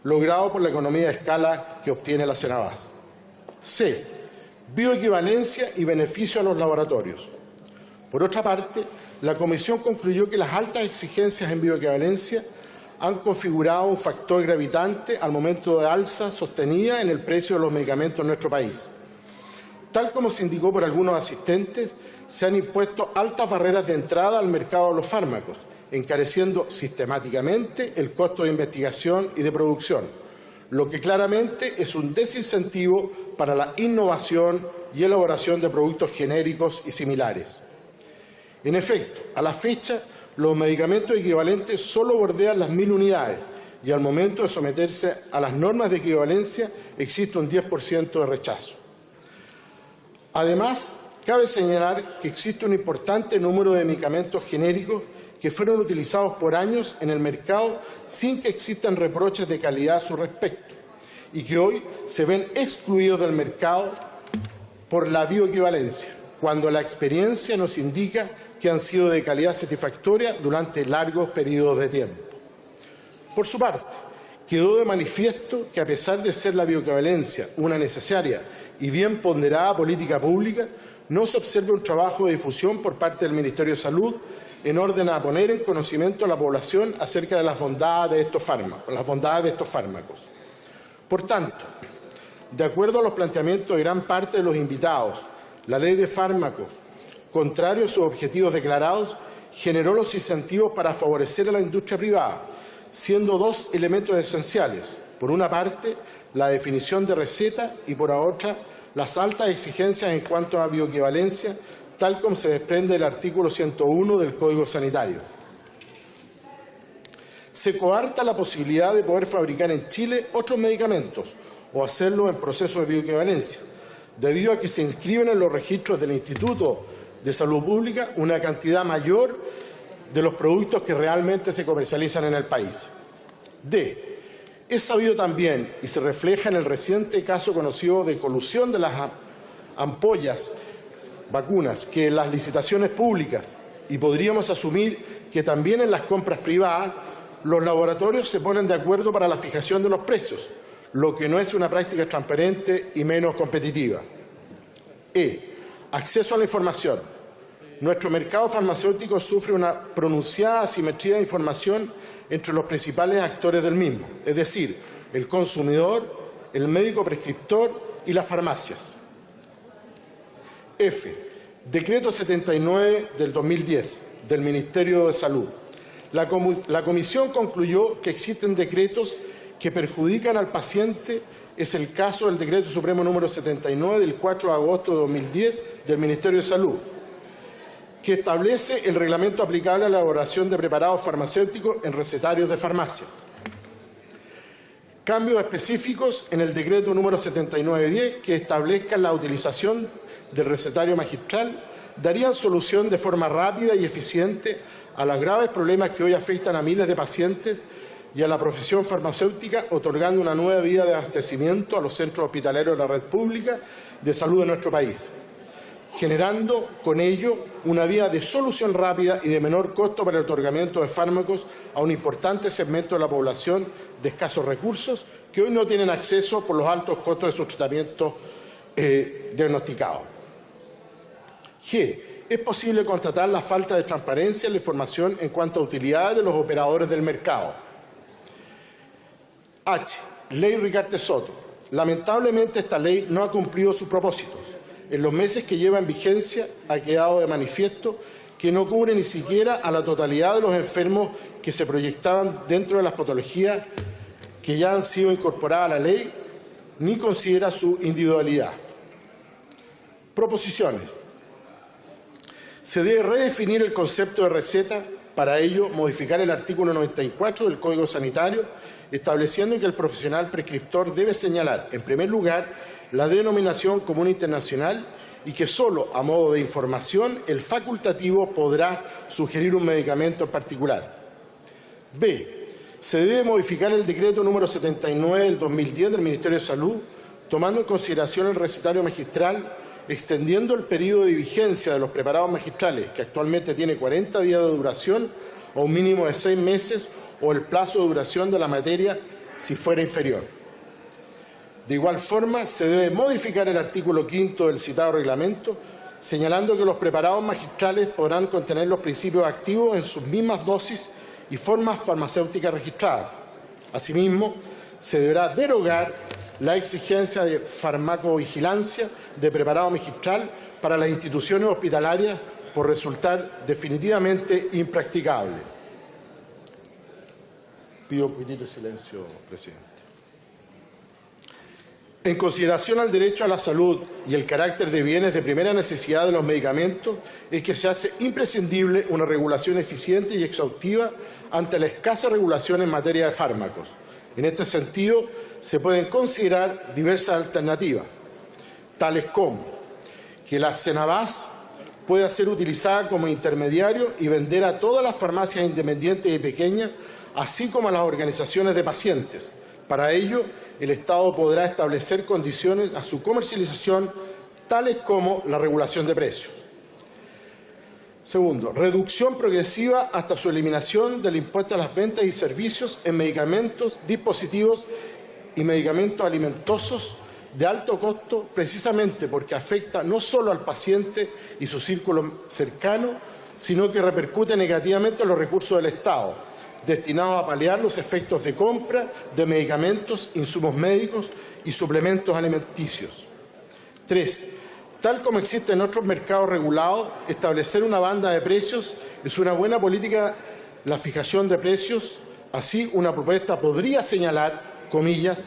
logrado por la economía de escala que obtiene la Senabás. C. Bioequivalencia y beneficio a los laboratorios. Por otra parte, la Comisión concluyó que las altas exigencias en bioequivalencia han configurado un factor gravitante al momento de alza sostenida en el precio de los medicamentos en nuestro país. Tal como se indicó por algunos asistentes, se han impuesto altas barreras de entrada al mercado de los fármacos, encareciendo sistemáticamente el costo de investigación y de producción, lo que claramente es un desincentivo para la innovación y elaboración de productos genéricos y similares. En efecto, a la fecha, los medicamentos equivalentes solo bordean las 1.000 unidades y al momento de someterse a las normas de equivalencia existe un 10% de rechazo. Además, cabe señalar que existe un importante número de medicamentos genéricos que fueron utilizados por años en el mercado sin que existan reproches de calidad a su respecto y que hoy se ven excluidos del mercado por la bioequivalencia, cuando la experiencia nos indica que han sido de calidad satisfactoria durante largos periodos de tiempo. Por su parte, quedó de manifiesto que, a pesar de ser la bioequivalencia una necesaria y bien ponderada política pública, no se observa un trabajo de difusión por parte del Ministerio de Salud en orden a poner en conocimiento a la población acerca de las bondades de estos fármacos. Por tanto, de acuerdo a los planteamientos de gran parte de los invitados, la Ley de Fármacos, contrario a sus objetivos declarados, generó los incentivos para favorecer a la industria privada, siendo dos elementos esenciales. Por una parte, la definición de receta y, por otra, las altas exigencias en cuanto a bioequivalencia, tal como se desprende del artículo 101 del Código Sanitario. se coarta la posibilidad de poder fabricar en Chile otros medicamentos o hacerlo en proceso de bioequivalencia, debido a que se inscriben en los registros del Instituto de Salud Pública una cantidad mayor de los productos que realmente se comercializan en el país. D. Es sabido también, y se refleja en el reciente caso conocido de colusión de las ampollas vacunas, que en las licitaciones públicas, y podríamos asumir que también en las compras privadas, los laboratorios se ponen de acuerdo para la fijación de los precios, lo que no es una práctica transparente y menos competitiva. E. Acceso a la información. Nuestro mercado farmacéutico sufre una pronunciada asimetría de información entre los principales actores del mismo, es decir, el consumidor, el médico prescriptor y las farmacias. F. Decreto 79 del 2010 del Ministerio de Salud. La Comisión concluyó que existen decretos que perjudican al paciente. Es el caso del Decreto Supremo número 79 del 4 de agosto de 2010 del Ministerio de Salud, que establece el reglamento aplicable a la elaboración de preparados farmacéuticos en recetarios de farmacias. Cambios específicos en el Decreto número 7910 que establezcan la utilización del recetario magistral darían solución de forma rápida y eficiente a los graves problemas que hoy afectan a miles de pacientes y a la profesión farmacéutica, otorgando una nueva vía de abastecimiento a los centros hospitalarios de la red pública de salud de nuestro país, generando con ello una vía de solución rápida y de menor costo para el otorgamiento de fármacos a un importante segmento de la población de escasos recursos que hoy no tienen acceso por los altos costos de sus tratamientos diagnosticados. G. Es posible constatar la falta de transparencia en la información en cuanto a utilidades de los operadores del mercado. H. Ley Ricardo Soto. Lamentablemente esta ley no ha cumplido sus propósitos. En los meses que lleva en vigencia ha quedado de manifiesto que no cubre ni siquiera a la totalidad de los enfermos que se proyectaban dentro de las patologías que ya han sido incorporadas a la ley, ni considera su individualidad. Proposiciones. Se debe redefinir el concepto de receta, para ello modificar el artículo 94 del Código Sanitario, estableciendo que el profesional prescriptor debe señalar, en primer lugar, la denominación común internacional y que solo a modo de información el facultativo podrá sugerir un medicamento en particular. B. Se debe modificar el decreto número 79 del 2010 del Ministerio de Salud, tomando en consideración el recetario magistral, extendiendo el periodo de vigencia de los preparados magistrales, que actualmente tiene 40 días de duración, a un mínimo de 6 meses, o el plazo de duración de la materia si fuera inferior. De igual forma, se debe modificar el artículo 5 del citado reglamento, señalando que los preparados magistrales podrán contener los principios activos en sus mismas dosis y formas farmacéuticas registradas. Asimismo, se deberá derogar la exigencia de farmacovigilancia de preparado magistral para las instituciones hospitalarias por resultar definitivamente impracticable. Pido un poquitito de silencio, presidente. En consideración al derecho a la salud y el carácter de bienes de primera necesidad de los medicamentos, es que se hace imprescindible una regulación eficiente y exhaustiva ante la escasa regulación en materia de fármacos. En este sentido, se pueden considerar diversas alternativas, tales como que la Cenabás pueda ser utilizada como intermediario y vender a todas las farmacias independientes y pequeñas, así como a las organizaciones de pacientes. Para ello, el Estado podrá establecer condiciones a su comercialización, tales como la regulación de precios. Segundo, reducción progresiva hasta su eliminación del impuesto a las ventas y servicios en medicamentos, dispositivos y medicamentos alimentosos de alto costo, precisamente porque afecta no solo al paciente y su círculo cercano, sino que repercute negativamente en los recursos del Estado, destinados a paliar los efectos de compra de medicamentos, insumos médicos y suplementos alimenticios. 3. Tal como existe en otros mercados regulados, establecer una banda de precios es una buena política. La fijación de precios, así una propuesta podría señalar, comillas,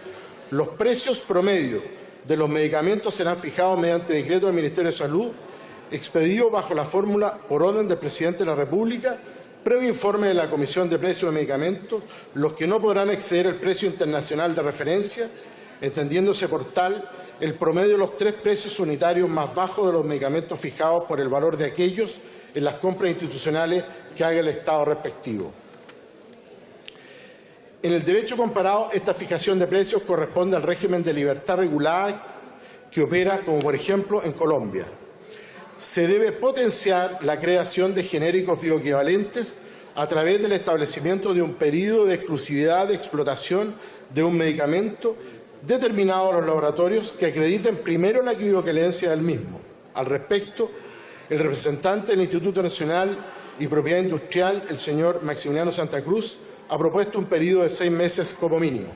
los precios promedio de los medicamentos serán fijados mediante decreto del Ministerio de Salud, expedido bajo la fórmula por orden del Presidente de la República, Previo informe de la Comisión de Precios de Medicamentos, los que no podrán exceder el precio internacional de referencia, entendiéndose por tal el promedio de los 3 precios unitarios más bajos de los medicamentos fijados por el valor de aquellos en las compras institucionales que haga el Estado respectivo. En el derecho comparado, esta fijación de precios corresponde al régimen de libertad regulada que opera, como por ejemplo en Colombia. Se debe potenciar la creación de genéricos bioequivalentes a través del establecimiento de un periodo de exclusividad de explotación de un medicamento determinado a los laboratorios que acrediten primero la bioequivalencia del mismo. Al respecto, el representante del Instituto Nacional y Propiedad Industrial, el señor Maximiliano Santa Cruz, ha propuesto un periodo de 6 meses como mínimo.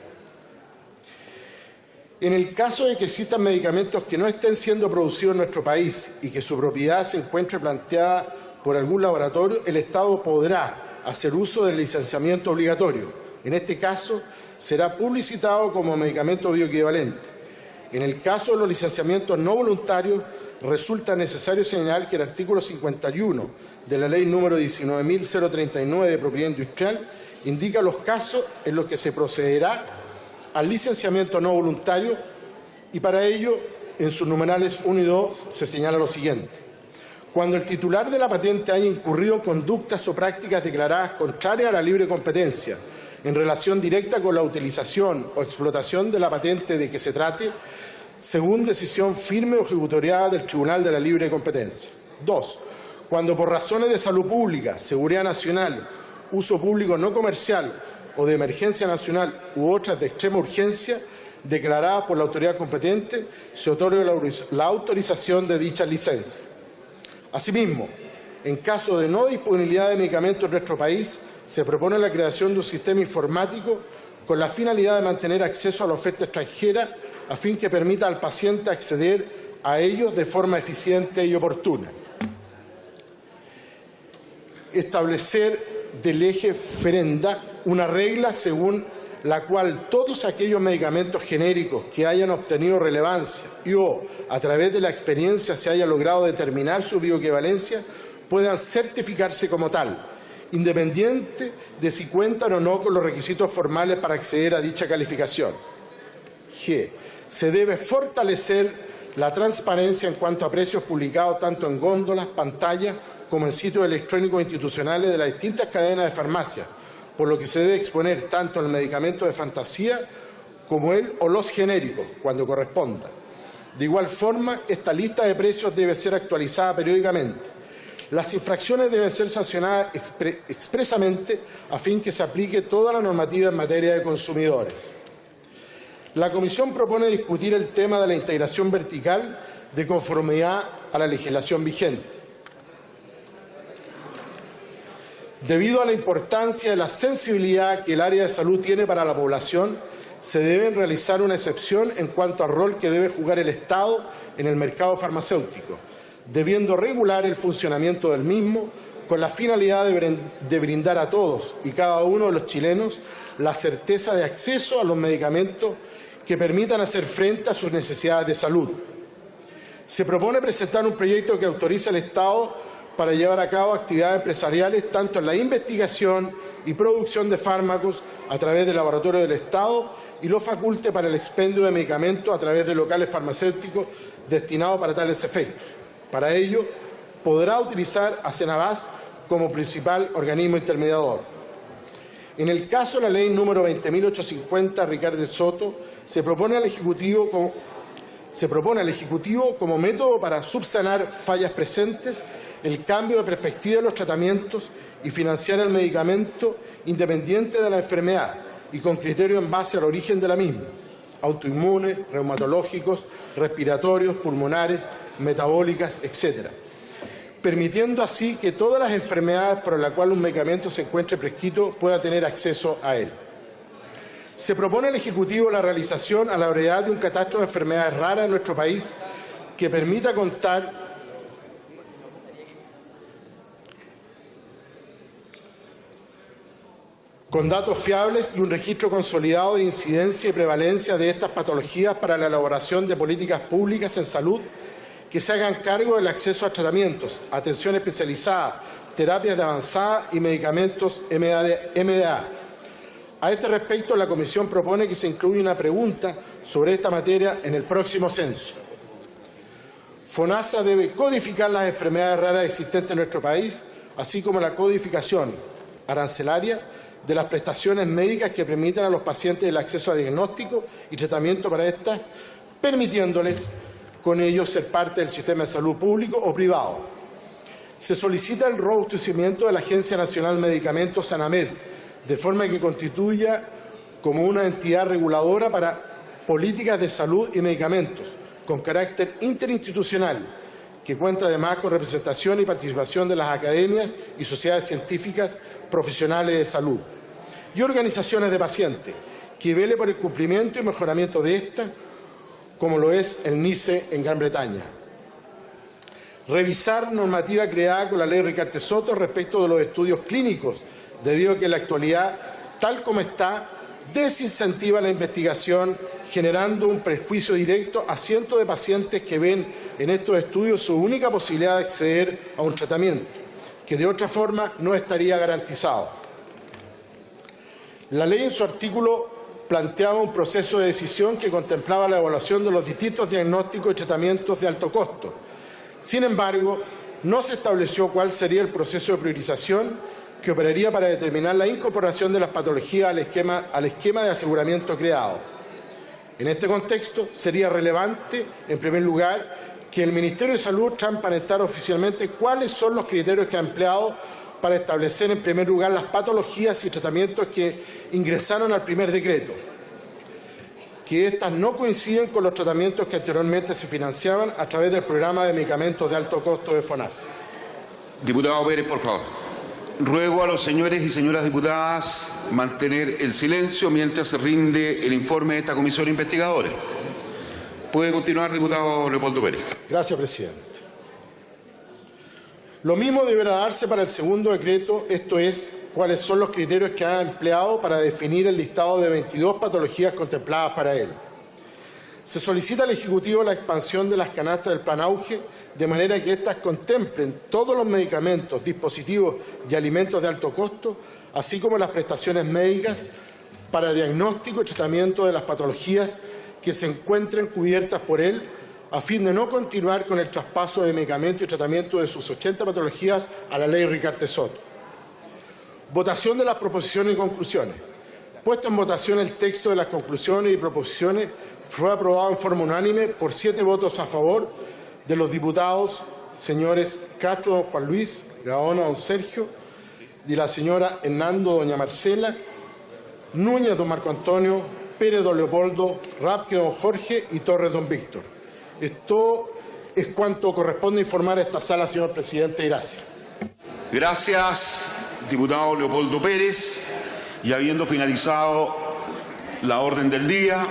En el caso de que existan medicamentos que no estén siendo producidos en nuestro país y que su propiedad se encuentre planteada por algún laboratorio, el Estado podrá hacer uso del licenciamiento obligatorio. En este caso, será publicitado como medicamento bioequivalente. En el caso de los licenciamientos no voluntarios, resulta necesario señalar que el artículo 51 de la Ley número 19.039 de Propiedad Industrial indica los casos en los que se procederá al licenciamiento no voluntario y para ello, en sus numerales 1 y 2, se señala lo siguiente. Cuando el titular de la patente haya incurrido en conductas o prácticas declaradas contrarias a la libre competencia en relación directa con la utilización o explotación de la patente de que se trate, según decisión firme o ejecutoriada del Tribunal de la Libre Competencia. 2. Cuando por razones de salud pública, seguridad nacional, uso público no comercial o de emergencia nacional u otras de extrema urgencia declaradas por la autoridad competente, se otorgue la autorización de dicha licencia. Asimismo, en caso de no disponibilidad de medicamentos en nuestro país, se propone la creación de un sistema informático con la finalidad de mantener acceso a la oferta extranjera a fin que permita al paciente acceder a ellos de forma eficiente y oportuna. Establecer de lege ferenda una regla según la cual todos aquellos medicamentos genéricos que hayan obtenido relevancia y o a través de la experiencia se haya logrado determinar su bioequivalencia puedan certificarse como tal, independiente de si cuentan o no con los requisitos formales para acceder a dicha calificación. G. Se debe fortalecer la transparencia en cuanto a precios publicados tanto en góndolas, pantallas, como en sitios electrónicos institucionales de las distintas cadenas de farmacia, por lo que se debe exponer tanto el medicamento de fantasía como el o los genéricos, cuando corresponda. De igual forma, esta lista de precios debe ser actualizada periódicamente. Las infracciones deben ser sancionadas expresamente a fin que se aplique toda la normativa en materia de consumidores. La Comisión propone discutir el tema de la integración vertical de conformidad a la legislación vigente. Debido a la importancia y la sensibilidad que el área de salud tiene para la población, se debe realizar una excepción en cuanto al rol que debe jugar el Estado en el mercado farmacéutico, debiendo regular el funcionamiento del mismo con la finalidad de brindar a todos y cada uno de los chilenos la certeza de acceso a los medicamentos que permitan hacer frente a sus necesidades de salud. Se propone presentar un proyecto que autorice al Estado para llevar a cabo actividades empresariales tanto en la investigación y producción de fármacos a través del laboratorio del Estado y lo faculte para el expendio de medicamentos a través de locales farmacéuticos destinados para tales efectos. Para ello, podrá utilizar a Cenabás como principal organismo intermediador. En el caso de la ley número 20.850, Ricardo Soto, se propone al Ejecutivo como método para subsanar fallas presentes, el cambio de perspectiva de los tratamientos y financiar el medicamento independiente de la enfermedad y con criterio en base al origen de la misma, autoinmunes, reumatológicos, respiratorios, pulmonares, metabólicas, etc., permitiendo así que todas las enfermedades por las cuales un medicamento se encuentre prescrito pueda tener acceso a él. Se propone al Ejecutivo la realización a la brevedad de un catastro de enfermedades raras en nuestro país que permita contar con datos fiables y un registro consolidado de incidencia y prevalencia de estas patologías para la elaboración de políticas públicas en salud que se hagan cargo del acceso a tratamientos, atención especializada, terapias de avanzada y medicamentos MDA. A este respecto, la Comisión propone que se incluya una pregunta sobre esta materia en el próximo censo. FONASA debe codificar las enfermedades raras existentes en nuestro país, así como la codificación arancelaria de las prestaciones médicas que permitan a los pacientes el acceso a diagnóstico y tratamiento para estas, permitiéndoles con ello ser parte del sistema de salud público o privado. Se solicita el robustecimiento de la Agencia Nacional de Medicamentos, ANAMED, de forma que constituya como una entidad reguladora para políticas de salud y medicamentos, con carácter interinstitucional, que cuenta además con representación y participación de las academias y sociedades científicas profesionales de salud y organizaciones de pacientes, que vele por el cumplimiento y mejoramiento de esta, como lo es el NICE en Gran Bretaña. Revisar normativa creada con la ley Ricarte-Soto respecto de los estudios clínicos, debido a que en la actualidad, tal como está, desincentiva la investigación, generando un perjuicio directo a cientos de pacientes que ven en estos estudios su única posibilidad de acceder a un tratamiento, que de otra forma no estaría garantizado. La ley en su artículo planteaba un proceso de decisión que contemplaba la evaluación de los distintos diagnósticos y tratamientos de alto costo. Sin embargo, no se estableció cuál sería el proceso de priorización que operaría para determinar la incorporación de las patologías al esquema de aseguramiento creado. En este contexto, sería relevante, en primer lugar, que el Ministerio de Salud transparentara oficialmente cuáles son los criterios que ha empleado para establecer, en primer lugar, las patologías y tratamientos que ingresaron al primer decreto, que éstas no coinciden con los tratamientos que anteriormente se financiaban a través del programa de medicamentos de alto costo de FONASA. Diputado Pérez, por favor. Ruego a los señores y señoras diputadas mantener el silencio mientras se rinde el informe de esta comisión investigadora. Puede continuar, diputado Leopoldo Pérez. Gracias, presidente. Lo mismo deberá darse para el segundo decreto, esto es, cuáles son los criterios que ha empleado para definir el listado de 22 patologías contempladas para él. Se solicita al Ejecutivo la expansión de las canastas del Plan Auge, de manera que éstas contemplen todos los medicamentos, dispositivos y alimentos de alto costo, así como las prestaciones médicas para diagnóstico y tratamiento de las patologías que se encuentren cubiertas por él, a fin de no continuar con el traspaso de medicamentos y tratamiento de sus 80 patologías a la ley Ricarte-Soto. Votación de las proposiciones y conclusiones. Puesto en votación el texto de las conclusiones y proposiciones, fue aprobado en forma unánime por 7 votos a favor de los diputados señores Castro, don Juan Luis, Gaona, don Sergio, y la señora Hernando, doña Marcela, Núñez, don Marco Antonio, Pérez, don Leopoldo, Rapke, don Jorge y Torres, don Víctor. Esto es cuanto corresponde informar a esta sala, señor presidente. Gracias. Gracias, diputado Leopoldo Pérez. Y habiendo finalizado la orden del día,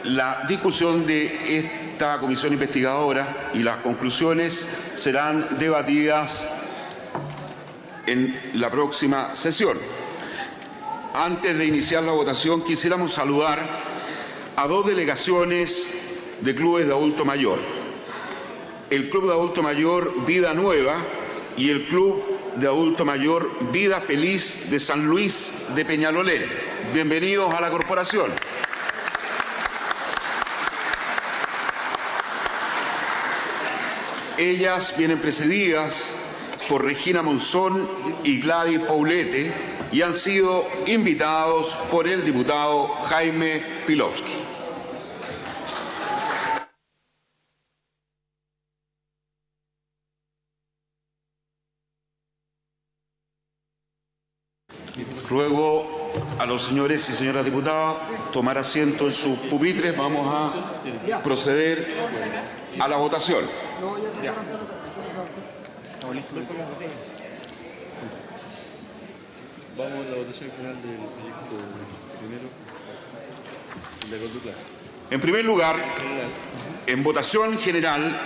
la discusión de esta comisión investigadora y las conclusiones serán debatidas en la próxima sesión. Antes de iniciar la votación, quisiéramos saludar a 2 delegaciones de clubes de adulto mayor. El Club de Adulto Mayor Vida Nueva y el Club de Adulto Mayor Vida Feliz de San Luis de Peñalolén. Bienvenidos a la corporación. Ellas vienen precedidas por Regina Monzón y Gladys Paulete y han sido invitados por el diputado Jaime Pilowski. Ruego a los señores y señoras diputadas tomar asiento en sus pupitres. Vamos a proceder a la votación. Vamos a la votación final del proyecto primero de acuerdo clase. En primer lugar, en votación general,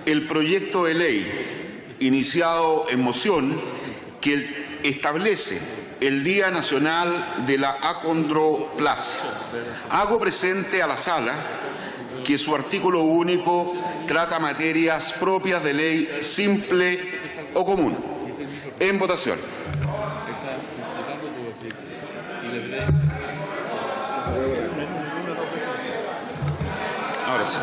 el proyecto de ley iniciado en moción que establece el Día Nacional de la Acondroplasia. Hago presente a la sala que su artículo único trata materias propias de ley simple o común. En votación. Ahora sí.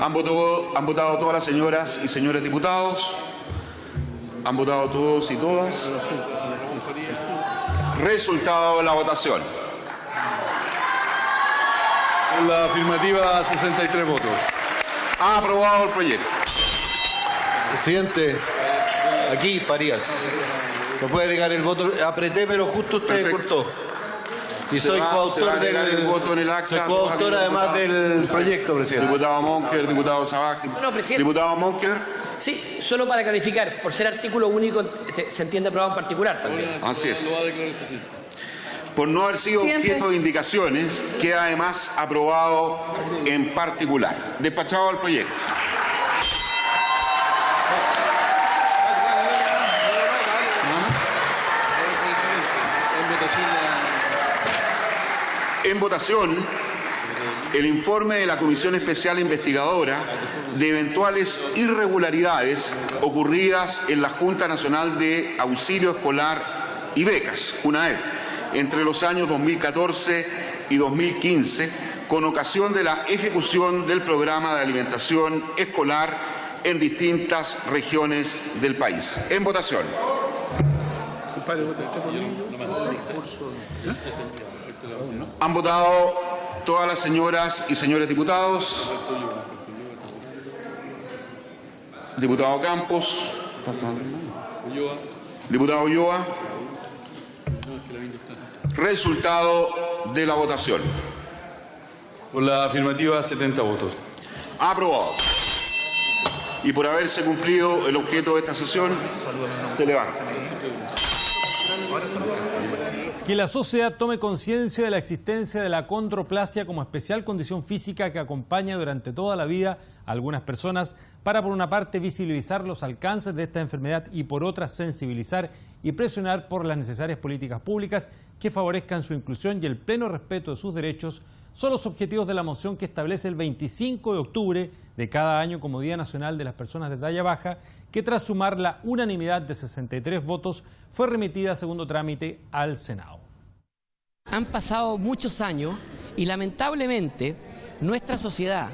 Han votado todas las señoras y señores diputados. Han votado todos y todas. Resultado de la votación. Con la afirmativa, 63 votos. Ha aprobado el proyecto. Presidente, aquí Farías. ¿Me puede agregar el voto? Apreté, pero justo usted cortó. Y soy coautor del voto en el acta. Soy coautor además del proyecto, presidente. Diputado Monker, diputado Sabaj. Diputado Monker. Sí, solo para clarificar, por ser artículo único se entiende aprobado en particular también. Así es. Por no haber sido objeto de indicaciones, queda además aprobado en particular. Despachado el proyecto. En votación, el informe de la Comisión Especial Investigadora de eventuales irregularidades ocurridas en la Junta Nacional de Auxilio Escolar y Becas, JUNAEB, entre los años 2014 y 2015, con ocasión de la ejecución del programa de alimentación escolar en distintas regiones del país. En votación. Han votado todas las señoras y señores diputados. Diputado Campos. Diputado Ulloa. Resultado de la votación. Con la afirmativa, 70 votos. Aprobado. Y por haberse cumplido el objeto de esta sesión, se levanta. Que la sociedad tome conciencia de la existencia de la acondroplasia como especial condición física que acompaña durante toda la vida a algunas personas para, por una parte, visibilizar los alcances de esta enfermedad y, por otra, sensibilizar y presionar por las necesarias políticas públicas que favorezcan su inclusión y el pleno respeto de sus derechos, son los objetivos de la moción que establece el 25 de octubre de cada año como Día Nacional de las Personas de Talla Baja, que tras sumar la unanimidad de 63 votos fue remitida a segundo trámite al Senado. Han pasado muchos años y lamentablemente nuestra sociedad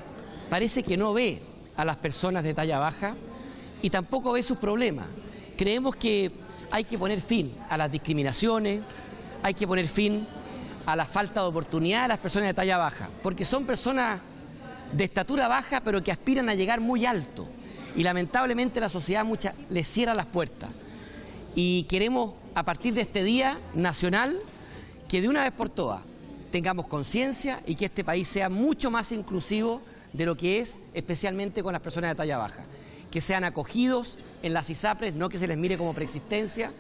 parece que no ve a las personas de talla baja y tampoco ve sus problemas. Creemos que hay que poner fin a las discriminaciones, hay que poner fin a la falta de oportunidad de las personas de talla baja, porque son personas de estatura baja pero que aspiran a llegar muy alto y lamentablemente la sociedad les cierra las puertas. Y queremos, a partir de este Día Nacional, que de una vez por todas tengamos conciencia y que este país sea mucho más inclusivo de lo que es, especialmente con las personas de talla baja. Que sean acogidos en las ISAPRES, no que se les mire como preexistencia,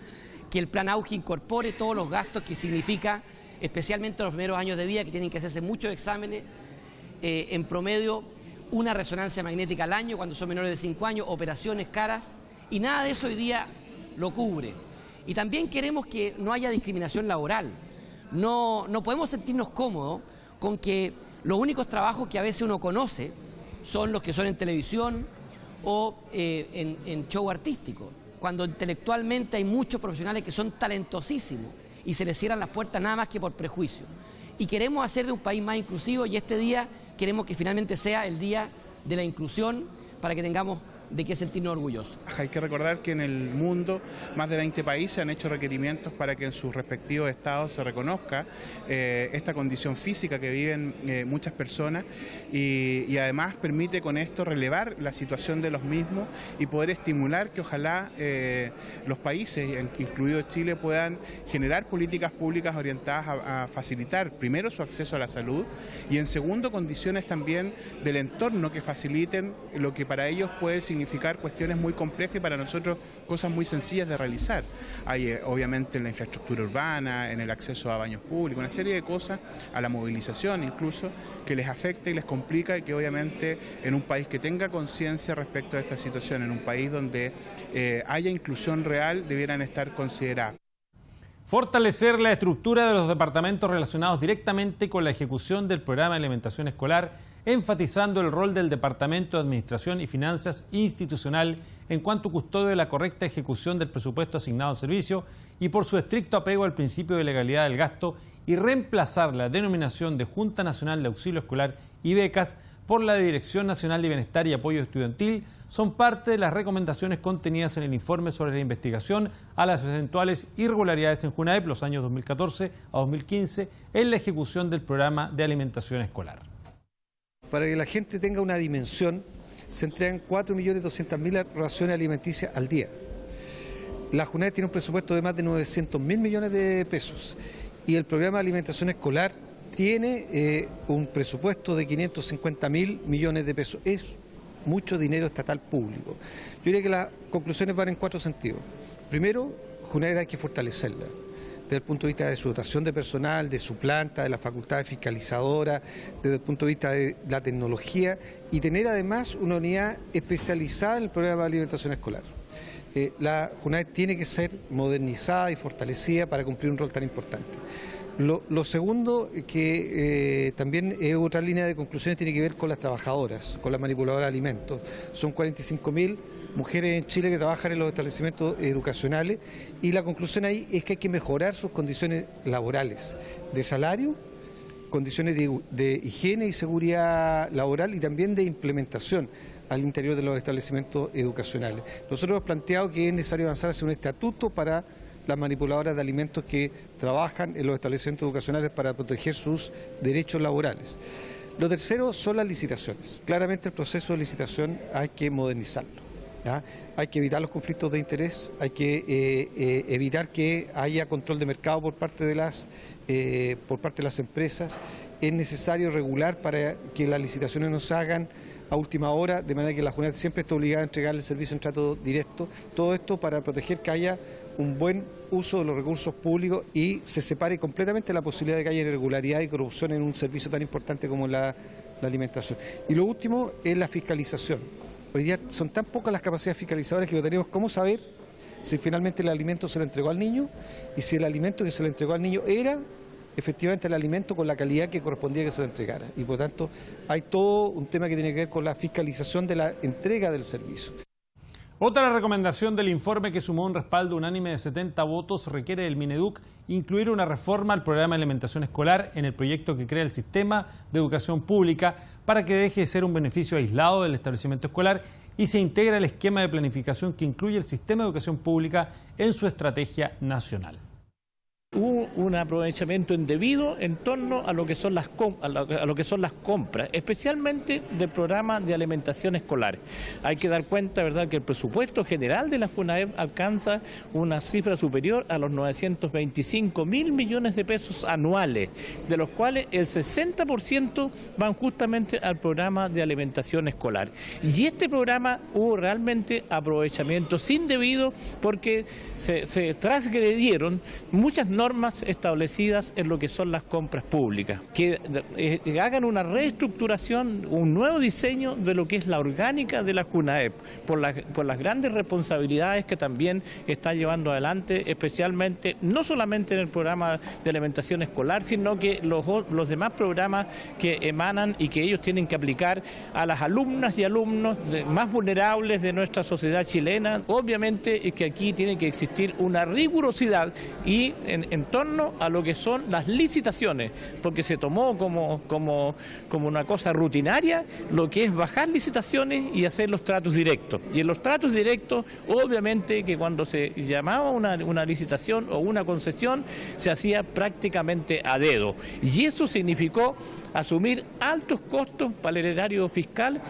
que el Plan Auge incorpore todos los gastos que significa, especialmente los primeros años de vida, que tienen que hacerse muchos exámenes, en promedio una resonancia magnética al año cuando son menores de 5 años, operaciones caras, y nada de eso hoy día lo cubre. Y también queremos que no haya discriminación laboral. No podemos sentirnos cómodos con que los únicos trabajos que a veces uno conoce son los que son en televisión o en show artístico, cuando intelectualmente hay muchos profesionales que son talentosísimos y se les cierran las puertas nada más que por prejuicio. Y queremos hacer de un país más inclusivo y este día queremos que finalmente sea el día de la inclusión para que tengamos de qué sentirnos orgullosos. Hay que recordar que en el mundo más de 20 países han hecho requerimientos para que en sus respectivos estados se reconozca esta condición física que viven muchas personas y además permite con esto relevar la situación de los mismos y poder estimular que ojalá los países, incluido Chile, puedan generar políticas públicas orientadas a facilitar primero su acceso a la salud y en segundo condiciones también del entorno que faciliten lo que para ellos puede significar cuestiones muy complejas y para nosotros cosas muy sencillas de realizar. Hay obviamente en la infraestructura urbana, en el acceso a baños públicos, una serie de cosas, a la movilización incluso, que les afecta y les complica y que obviamente en un país que tenga conciencia respecto a esta situación, en un país donde haya inclusión real, debieran estar consideradas. Fortalecer la estructura de los departamentos relacionados directamente con la ejecución del programa de alimentación escolar, enfatizando el rol del Departamento de Administración y Finanzas Institucional en cuanto custodio de la correcta ejecución del presupuesto asignado al servicio y por su estricto apego al principio de legalidad del gasto, y reemplazar la denominación de Junta Nacional de Auxilio Escolar y Becas por la de Dirección Nacional de Bienestar y Apoyo Estudiantil, son parte de las recomendaciones contenidas en el informe sobre la investigación a las eventuales irregularidades en JUNAEP los años 2014 a 2015 en la ejecución del programa de alimentación escolar. Para que la gente tenga una dimensión, se entregan 4.200.000 raciones alimenticias al día. La JUNAEP tiene un presupuesto de más de 900.000 millones de pesos y el programa de alimentación escolar tiene un presupuesto de 550.000 millones de pesos. Es mucho dinero estatal público. Yo diría que las conclusiones van en 4 sentidos. Primero, JUNAEP hay que fortalecerla desde el punto de vista de su dotación de personal, de su planta, de la facultad fiscalizadora, desde el punto de vista de la tecnología, y tener además una unidad especializada en el programa de alimentación escolar. La JUNAEP tiene que ser modernizada y fortalecida para cumplir un rol tan importante. Lo segundo, que también es otra línea de conclusiones, tiene que ver con las trabajadoras, con las manipuladoras de alimentos. Son 45.000 mujeres en Chile que trabajan en los establecimientos educacionales, y la conclusión ahí es que hay que mejorar sus condiciones laborales, de salario, condiciones de higiene y seguridad laboral, y también de implementación al interior de los establecimientos educacionales. Nosotros hemos planteado que es necesario avanzar hacia un estatuto para las manipuladoras de alimentos que trabajan en los establecimientos educacionales para proteger sus derechos laborales. Lo tercero son las licitaciones. Claramente el proceso de licitación hay que modernizarlo, ¿ya? Hay que evitar los conflictos de interés, hay que evitar que haya control de mercado por parte de las empresas. Es necesario regular para que las licitaciones no se hagan a última hora, de manera que la JUNAEP siempre está obligada a entregarle el servicio en trato directo. Todo esto para proteger que haya un buen uso de los recursos públicos y se separe completamente la posibilidad de que haya irregularidad y corrupción en un servicio tan importante como la alimentación. Y lo último es la fiscalización. Hoy día son tan pocas las capacidades fiscalizadoras que no tenemos cómo saber si finalmente el alimento se le entregó al niño y si el alimento que se le entregó al niño era efectivamente el alimento con la calidad que correspondía que se le entregara. Y por tanto hay todo un tema que tiene que ver con la fiscalización de la entrega del servicio. Otra recomendación del informe, que sumó un respaldo unánime de 70 votos, requiere del Mineduc incluir una reforma al programa de alimentación escolar en el proyecto que crea el sistema de educación pública para que deje de ser un beneficio aislado del establecimiento escolar y se integre al esquema de planificación que incluye el sistema de educación pública en su estrategia nacional. Hubo un aprovechamiento indebido en torno a lo que son las compras, especialmente del programa de alimentación escolar. Hay que dar cuenta, ¿verdad?, que el presupuesto general de la JUNAEP alcanza una cifra superior a los 925.000 millones de pesos anuales, de los cuales el 60% van justamente al programa de alimentación escolar. Y este programa hubo realmente aprovechamientos indebidos porque se transgredieron muchas normas establecidas en lo que son las compras públicas, que hagan una reestructuración, un nuevo diseño de lo que es la orgánica de la JUNAEP, por las grandes responsabilidades que también está llevando adelante, especialmente, no solamente en el programa de alimentación escolar, sino que los demás programas que emanan y que ellos tienen que aplicar a las alumnas y alumnos más vulnerables de nuestra sociedad chilena. Obviamente es que aquí tiene que existir una rigurosidad y en torno a lo que son las licitaciones, porque se tomó como una cosa rutinaria lo que es bajar licitaciones y hacer los tratos directos. Y en los tratos directos, obviamente que cuando se llamaba una licitación o una concesión, se hacía prácticamente a dedo. Y eso significó asumir altos costos para el erario fiscal.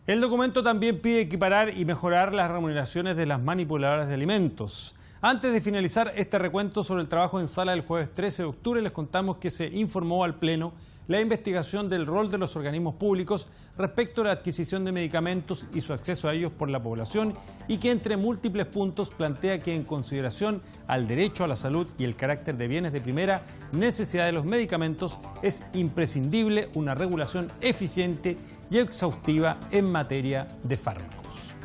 El documento también pide equiparar y mejorar las remuneraciones de las manipuladoras de alimentos. Antes de finalizar este recuento sobre el trabajo en sala del jueves 13 de octubre, les contamos que se informó al Pleno la investigación del rol de los organismos públicos respecto a la adquisición de medicamentos y su acceso a ellos por la población, y que entre múltiples puntos plantea que en consideración al derecho a la salud y el carácter de bienes de primera necesidad de los medicamentos, es imprescindible una regulación eficiente y exhaustiva en materia de fármacos.